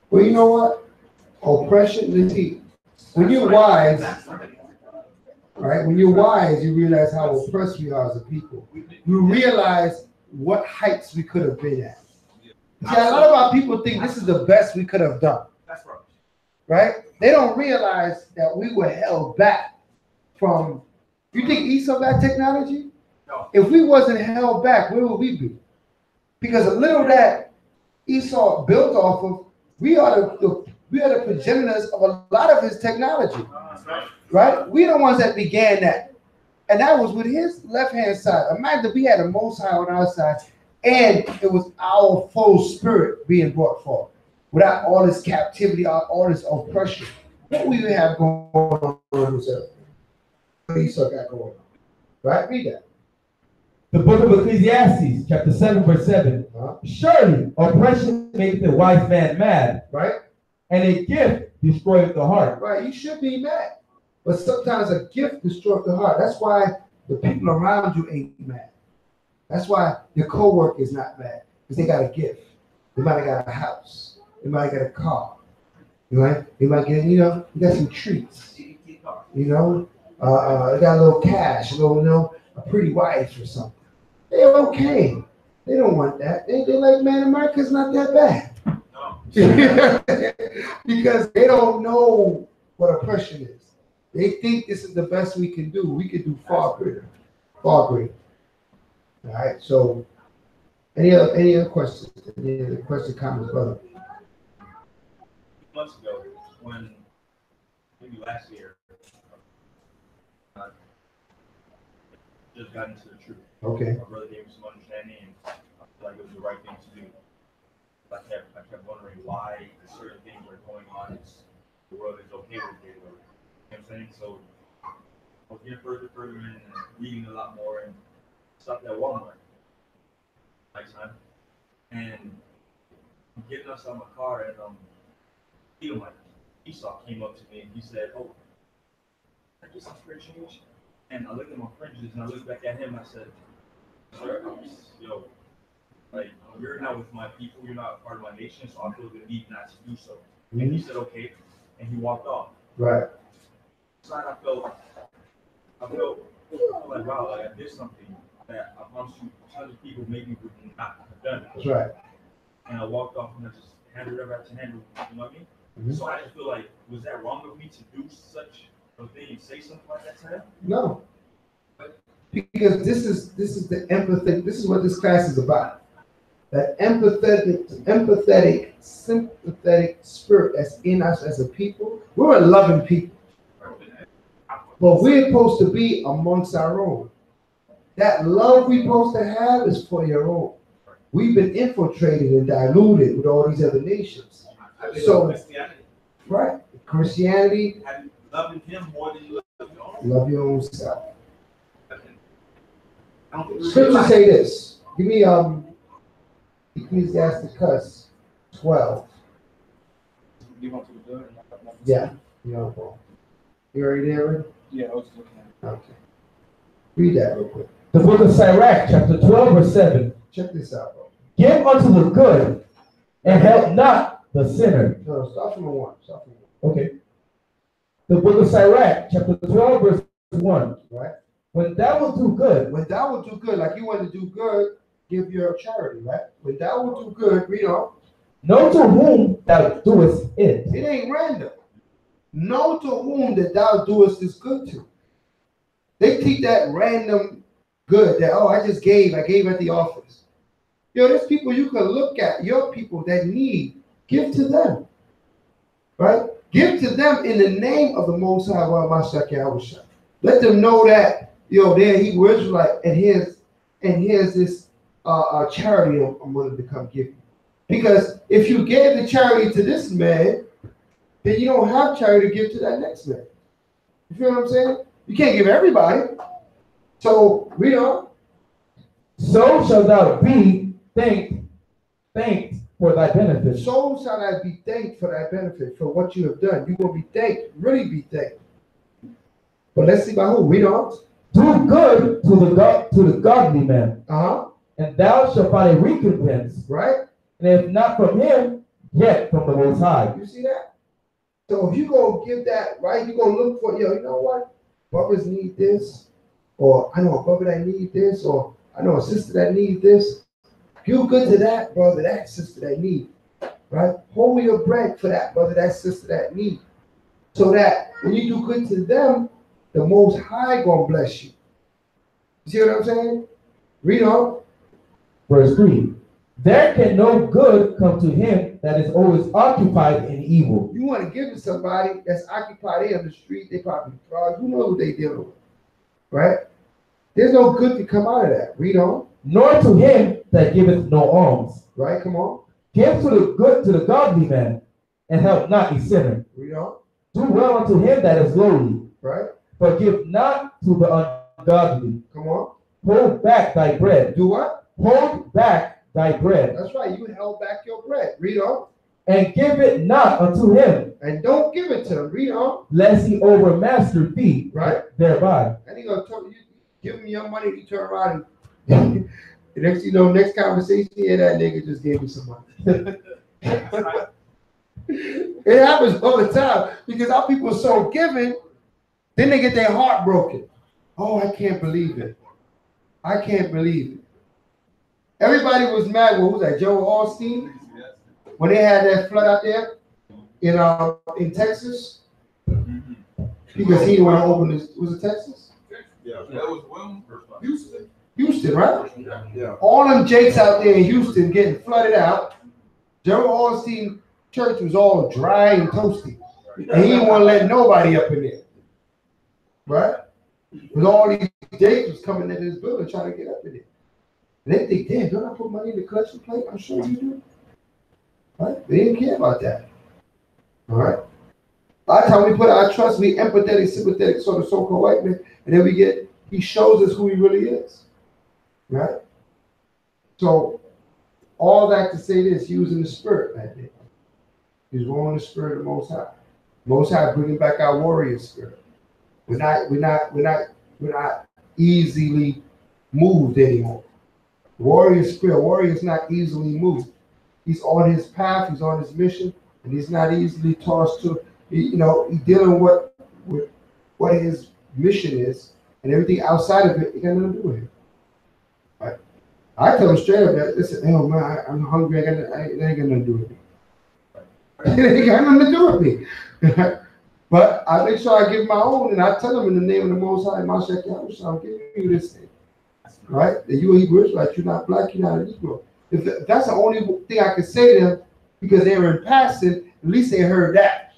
Well, you know what? Oppression, see, when you're wise, right? When you're wise, you realize how oppressed we are as a people. You realize what heights we could have been at. See, a lot of our people think this is the best we could have done. That's right. Right? They don't realize that we were held back from. You think Esau got technology? No. If we wasn't held back, where would we be? Because a little that Esau built off of, we are the progenitors of a lot of his technology. Right? We the ones that began that. And that was with his left-hand side. Imagine if we had the Most High on our side, and it was our full spirit being brought forth. Without all this captivity, all this oppression, what we have going on in this earth? What Esau got going on? Right? Read that. The book of Ecclesiastes, chapter 7, verse 7. Surely oppression maketh the wise man mad. Right? And a gift destroyeth the heart. Right. You should be mad. But sometimes a gift destroys the heart. That's why the people around you ain't mad. That's why your co-worker is not mad. Because they got a gift. They might have got a house. They might have got a car. Right? They might get, you got some treats. They got a little cash, a pretty wife or something. They're okay. They don't want that. They're like, man, America's not that bad. No. Because they don't know what oppression is. They think this is the best we can do. We could do far greater. Far greater. All right. So, any other questions? Any other questions, comments, brother? Months ago, when maybe last year, just got into the truth. Okay. My brother gave me some understanding, and I feel like it was the right thing to do. I kept wondering why certain things are going on. The world is okay with it. You know what I'm saying? So I was getting further in and reading a lot more, and stopped at Walmart nighttime. And I'm getting us out of my car, and Esau came up to me and he said, "Oh, I get some spare change." And I looked at my fringes and I looked back at him and I said, "Sir, like, you're not with my people, you're not part of my nation, so I feel the need not to do so. And he said, okay, and he walked off. Right. So I felt like, wow, like I did something that I promise you, other people maybe would not have done. That's right. And I walked off and I just handed it back to handle, you know what I mean? Mm-hmm. So I just feel like, was that wrong of me to do such a thing and say something like that to him? No. Because this is the empathy. This is what this class is about. That empathetic, sympathetic spirit that's in us as a people. We're a loving people. But we're supposed to be amongst our own. That love we're supposed to have is for your own. We've been infiltrated and diluted with all these other nations. So, right, Christianity. Loving him more than you love your own. Love your own self. Scripture say this. Give me Ecclesiasticus 12. Yeah. You already there? Yeah, I was just looking at it. Okay. Read that real quick. The book of Sirach, chapter 12, verse 7. Check this out, bro. Give unto the good and help not the sinner. No, start from the one. Okay. The book of Sirach, chapter 12, verse 1. Right. When thou wilt do good. When thou wilt do good, like you want to do good, give your charity, right? When thou wilt do good, read on. Know to whom thou doest it. It ain't random. Know to whom that thou doest this good to. They teach that random good that, oh, I gave at the office. There's people you can look at, your people that need, give to them. Right? Give to them in the name of the Most High, let them know that, they're Hebrew Israelite, and here's this charity I'm willing to come give you. Because if you gave the charity to this man, then you don't have charity to give to that next man. You feel what I'm saying? You can't give everybody. So read on. So shall thou be thanked for thy benefit. So shall I be thanked for thy benefit, for what you have done. You're going to be thanked, really be thanked. But let's see by who. Read on. Do good to the godly man. And thou shalt find a recompense. Right? And if not from him, yet from the Most High. You see that? So if you go give that, right, you go look for, you know what? Brothers need this. Or I know a brother that need this. Or I know a sister that need this. Do good to that brother, that sister that need. Right? Hold your bread for that brother, that sister that need. So that when you do good to them, the Most High gonna bless you. You see what I'm saying? Read on. Verse 3. There can no good come to him that is always occupied in evil. You want to give to somebody that's occupied in the street, they probably fraud. Who knows what they dealing with? Right? There's no good to come out of that. Read on. Nor to him that giveth no alms. Right, come on. Give to the good to the godly man, and help not a sinner. Read on. Do well unto him that is lowly. Right. But give not to the ungodly. Come on. Hold back thy bread. Do what? Hold back thy bread. That's right. You held back your bread. Read on. And give it not unto him. And don't give it to him. Read on. Lest he overmaster thee. Right. Thereby. And he gonna tell you, give him your money, you turn around and the next, next conversation, yeah, that nigga just gave me some money. It happens all the time because our people are so giving, then they get their heart broken. Oh, I can't believe it. I can't believe it. Everybody was mad. Well, who's that? Joe Osteen? When they had that flood out there in Texas, because he didn't want to open this. Was it Texas? Yeah, that was Houston. Houston, right? Yeah. All them jakes out there in Houston getting flooded out. Joe Osteen church was all dry and toasty. And he didn't want to let nobody up in there. Right? Because all these jakes was coming into this building trying to get up in there. And they think, damn, don't I put money in the collection plate? I'm sure you do. Right? They didn't care about that. All right? A lot of times we put our trust, we empathetic, sympathetic, sort of so-called white man, and then he shows us who he really is. Right? So, all that to say this, he was in the spirit that day. He was going in the spirit of the Most High. Most High bringing back our warrior spirit. We're not easily moved anymore. Warrior spirit. Warrior is not easily moved. He's on his path. He's on his mission, and he's not easily tossed to. He's dealing with what his mission is, and everything outside of it, he got nothing to do with it. Right? I tell him straight up that, listen, hey, man, I'm hungry. It ain't got nothing to do with me. It ain't got nothing to do with me. But I make sure I give my own, and I tell them in the name of the Most High, Mashiach Yahushua, I'm giving you this thing. Right? That you're a Hebrew Israelite, you're not black, you're not a Negro. If that's the only thing I can say to them, because they were in passing, at least they heard that.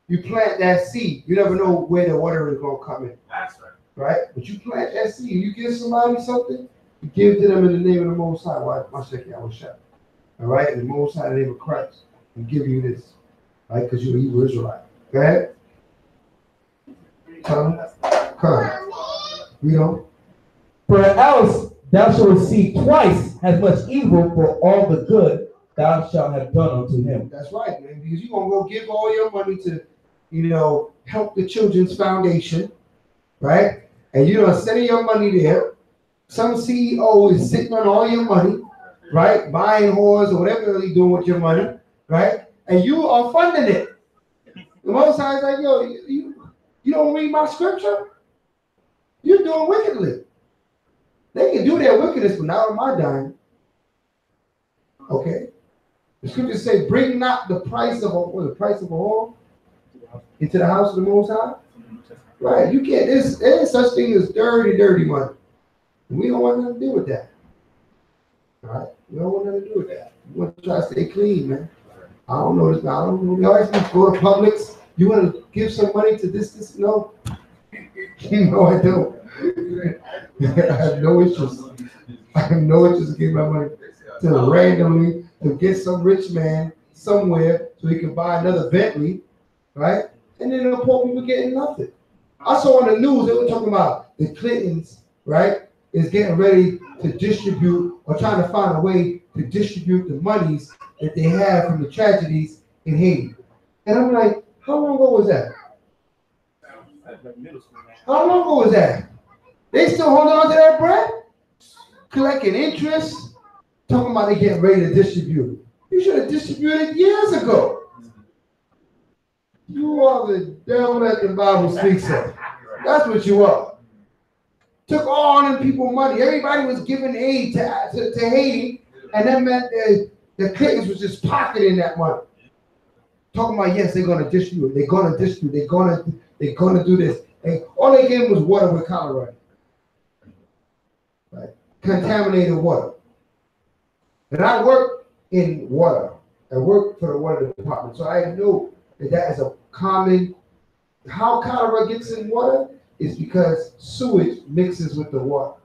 You plant that seed, you never know where the water is going to come in. That's right. Right? But you plant that seed, you give somebody something, you give to them in the name of the Most High, Mashiach Yahushua. All right? In the Most High, the name of Christ, and give you this. Right? Because you're a Hebrew Israelite. Go ahead. Come. Read on. For else thou shalt receive twice as much evil for all the good thou shalt have done unto him. That's right, man. Because you're gonna go give all your money to, help the Children's Foundation, right? And you're gonna send your money there. Some CEO is sitting on all your money, right? Buying whores or whatever they're doing with your money, right? And you are funding it. The Most High is like, yo, you don't read my scripture? You're doing wickedly. They can do their wickedness, but not on my dime. Okay? The scriptures say, bring not the price of a whore into the house of the Most High. Right? You can't, there's such thing as dirty money. And we don't want nothing to do with that. All right? We don't want nothing to do with that. We want to try to stay clean, man. I don't know this. I don't know. We always need to go to Publix. You want to give some money to this? No. No, I don't. I have no issues. I have no issues to give my money to randomly to get some rich man somewhere so he can buy another Bentley, right? And then the poor people getting nothing. I saw on the news they were talking about the Clintons, right, is getting ready to distribute or trying to find a way to distribute the monies that they have from the tragedies in Haiti. And I'm like, how long ago was that? How long ago was that? They still holding on to that bread? Collecting interest? Talking about they getting ready to distribute. You should have distributed years ago. You are the devil that the Bible speaks of. That's what you are. Took all them people money. Everybody was giving aid to Haiti, and that meant the Clintons was just pocketing that money. Talking about, yes, they're going to distribute. They're going to distribute. They're going to do this. And all they gave was water with cholera. Right? Contaminated water. And I work in water. I work for the water department. So I know that is a common, how cholera gets in water is because sewage mixes with the water.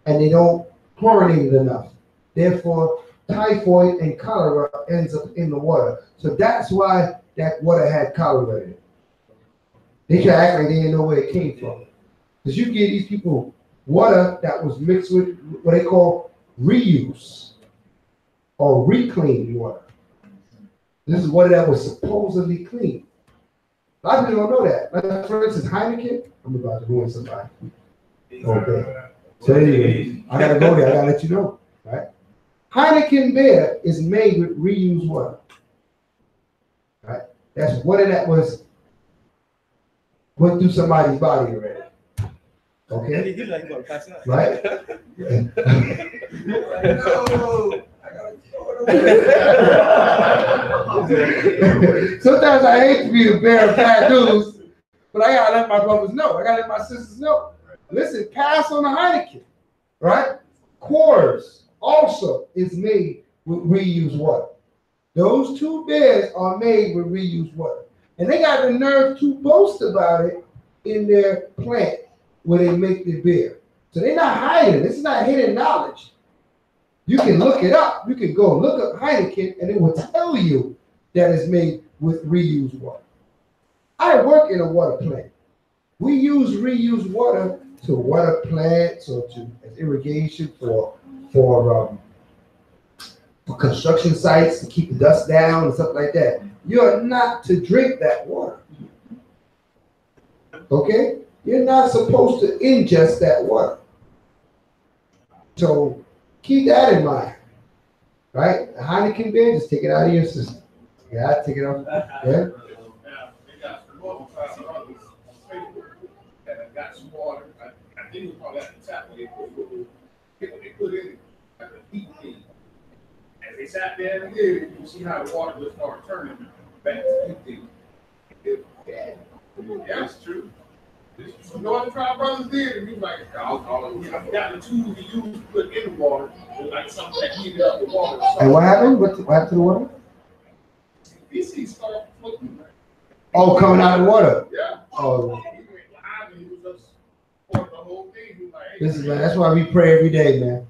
And they don't chlorinate it enough. Therefore, typhoid and cholera ends up in the water. So that's why that water had cholera in it. They try to act like they didn't know where it came from. Because you give these people water that was mixed with what they call reuse or reclaimed water. This is water that was supposedly clean. A lot of people don't know that. Like, for instance, Heineken, I'm about to ruin somebody. Okay. So anyway, I gotta go there. I gotta let you know. Right? Heineken beer is made with reused water. Right? That's water that went through somebody's body already. Okay? Right? Sometimes I hate to be the bearer of bad news, but I gotta let my brothers know. I gotta let my sisters know. Listen, pass on the Heineken, right? Coors also is made with reused water. Those two beers are made with reused water. And they got the nerve to boast about it in their plant where they make their beer. So they're not hiding. This is not hidden knowledge. You can look it up. You can go look up Heineken and it will tell you that it's made with reused water. I work in a water plant. We use reused water to water plants or to as irrigation for construction sites to keep the dust down and stuff like that. You're not to drink that water. Okay? You're not supposed to ingest that water. So Keep that in mind. Right? A Heineken beer, just take it out of your system. Yeah, take it off. Yeah. Got some water. I think it's probably at the tap where they put in like a heat thing. As they sat there and did it, you see how the water just started turning back to heat thing. Yeah, that's true. So Northern Tribe Brothers did, and he was like, I forgot the tools he used to put in the water. It was like something that heated up the water. And what happened? What happened to the water? VC started floating. Oh, coming out of the water. Yeah. Oh. He went live and he was just pouring the whole thing. He was like, hey, This is, man, that's why we pray every day, man.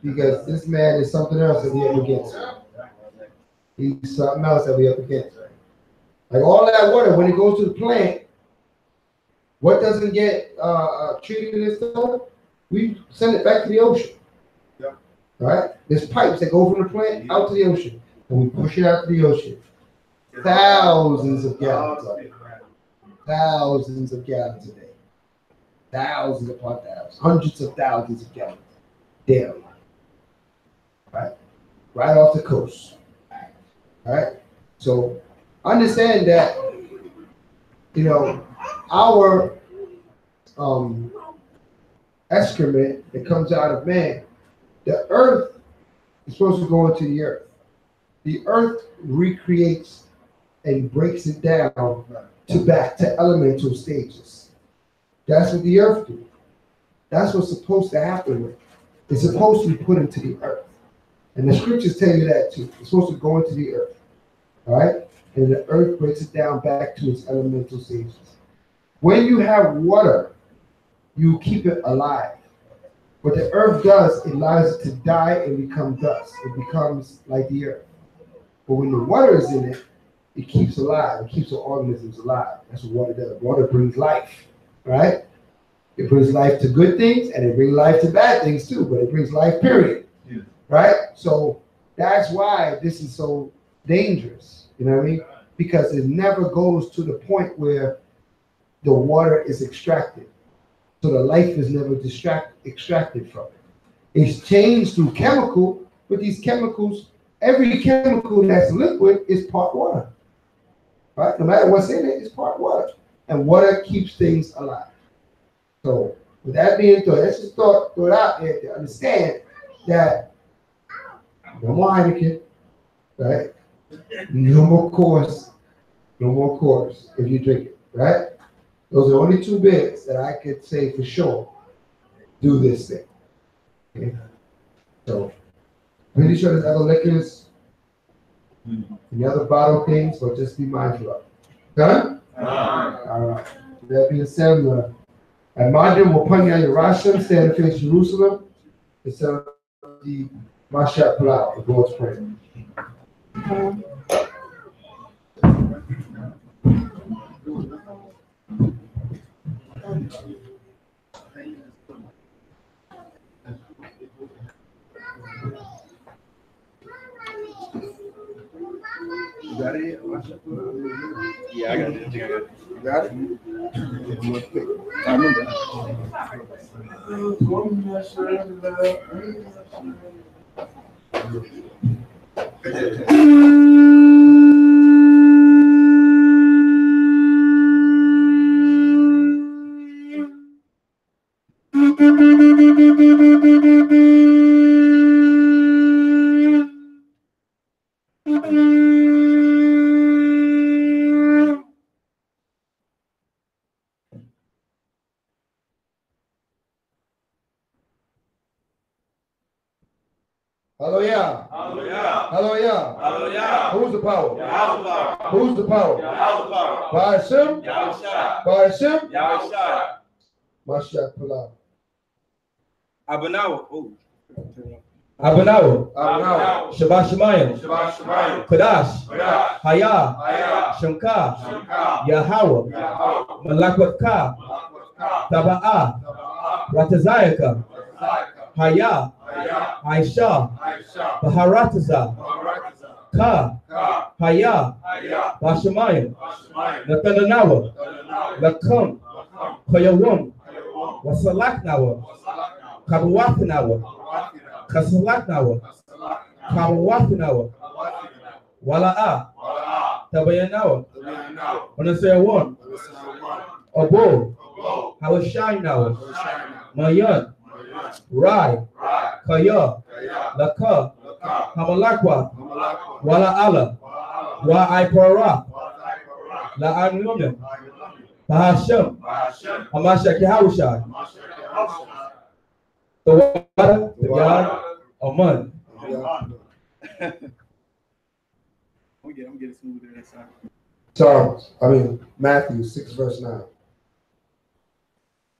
Because this man is something else that we up against. He's something else that we up against. Like all that water, when it goes to the plant, what doesn't get treated and stuff, we send it back to the ocean. Yeah. Right? There's pipes that go from the plant out to the ocean, and we push it out to the ocean. Thousands of gallons of it. Thousands of gallons a day. Thousands upon thousands. Hundreds of thousands of gallons daily. Right? Right off the coast. Right? So understand that, you know, our excrement that comes out of man, the earth is supposed to go into the earth. The earth recreates and breaks it down back to elemental stages. That's what the earth do. That's what's supposed to happen with it. It's supposed to be put into the earth. And the scriptures tell you that too. It's supposed to go into the earth. All right? And the earth breaks it down back to its elemental stages. When you have water, you keep it alive. What the earth does, it allows it to die and become dust. It becomes like the earth. But when the water is in it, it keeps alive. It keeps the organisms alive. That's what water does. Water brings life, right? It brings life to good things and it brings life to bad things too, but it brings life, period. Yeah. Right? So that's why this is so dangerous. You know what I mean? Because it never goes to the point where the water is extracted. So the life is never extracted from it. It's changed through chemical, but these chemicals, every chemical that's liquid is part water. Right? No matter what's in it, it's part water. And water keeps things alive. So with that being said, let's just throw it out there to understand that no more Heineken, right? No more course. No more course if you drink it, right? Those are only two beers that I could say for sure do this thing. Okay? So pretty sure there's other liquors and the other bottle things, but just be mindful of it. Done? All right. With that being said, and Madrim will put you on your Rasham, stand and face Jerusalem, instead of the Mashat Plau, the Lord's Prayer. You got it? Yeah, I got it. You got it? I remember. Hallelujah. Hallelujah. Hallelujah. Hallelujah. Who's the power? Yahweh. Who's the power? Yahweh. By Hashem? Yahweh. By Hashem? Yahweh. Mashat Plau. Abanawa. Oh. Abanawa, Now, Shabbat Shemayim, Shabbat Shemayim. Kadash, Kadash. Haya, Haya. Shamka, Shamka. Yahweh, Yahweh. Malakwaka, Taba'a, Ratazayaka, Haya, Haya. Aisha, Aisha. Baharataza, Barakazah. Ka, Ka. Haya, Haya. Bashamayim, Bashamayim. Natananawa, Adonai. Lakum, Lakam. Koyawum, Hayawam. Wasalaknawa, Wasalakna. Kabuwatanawa, Warakina. Kasalaknawa, Kamawafinawa, Wala'a, Tabayanawa, Wanasaya one, Abo, Hawashinawa, Mayan, Rai, Kaya, Laka, Hamalakwa, Wala Wa Ipara, La Anuna, Bahasham, Amashaki Haushai, the water, the yard, Aman. I'm getting smooth there next So, Matthew 6, verse 9.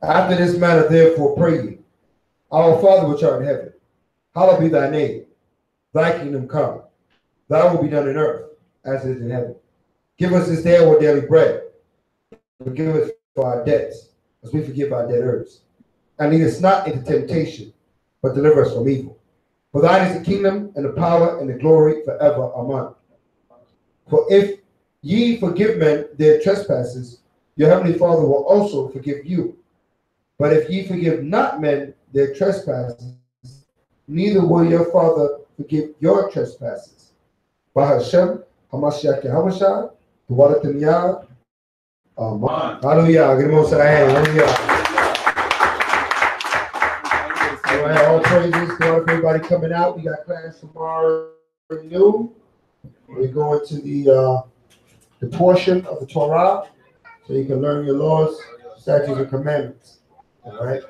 After this manner, therefore, pray ye, Our Father which art in heaven, hallowed be thy name. Thy kingdom come. Thy will be done in earth, as it is in heaven. Give us this day our daily bread. Forgive us for our debts, as we forgive our debtors. And lead us not into temptation, but deliver us from evil. For thine is the kingdom, and the power, and the glory forever. Amen. For if ye forgive men their trespasses, your heavenly Father will also forgive you. But if ye forgive not men their trespasses, neither will your Father forgive your trespasses. Bahashem, Hamashiach Hamashah, the water to Yah. Hallelujah. Get him on to the hand. Hallelujah. All right, all praises to everybody coming out. We got class tomorrow noon. We're going to the portion of the Torah, so you can learn your laws, statutes, and commandments. All right.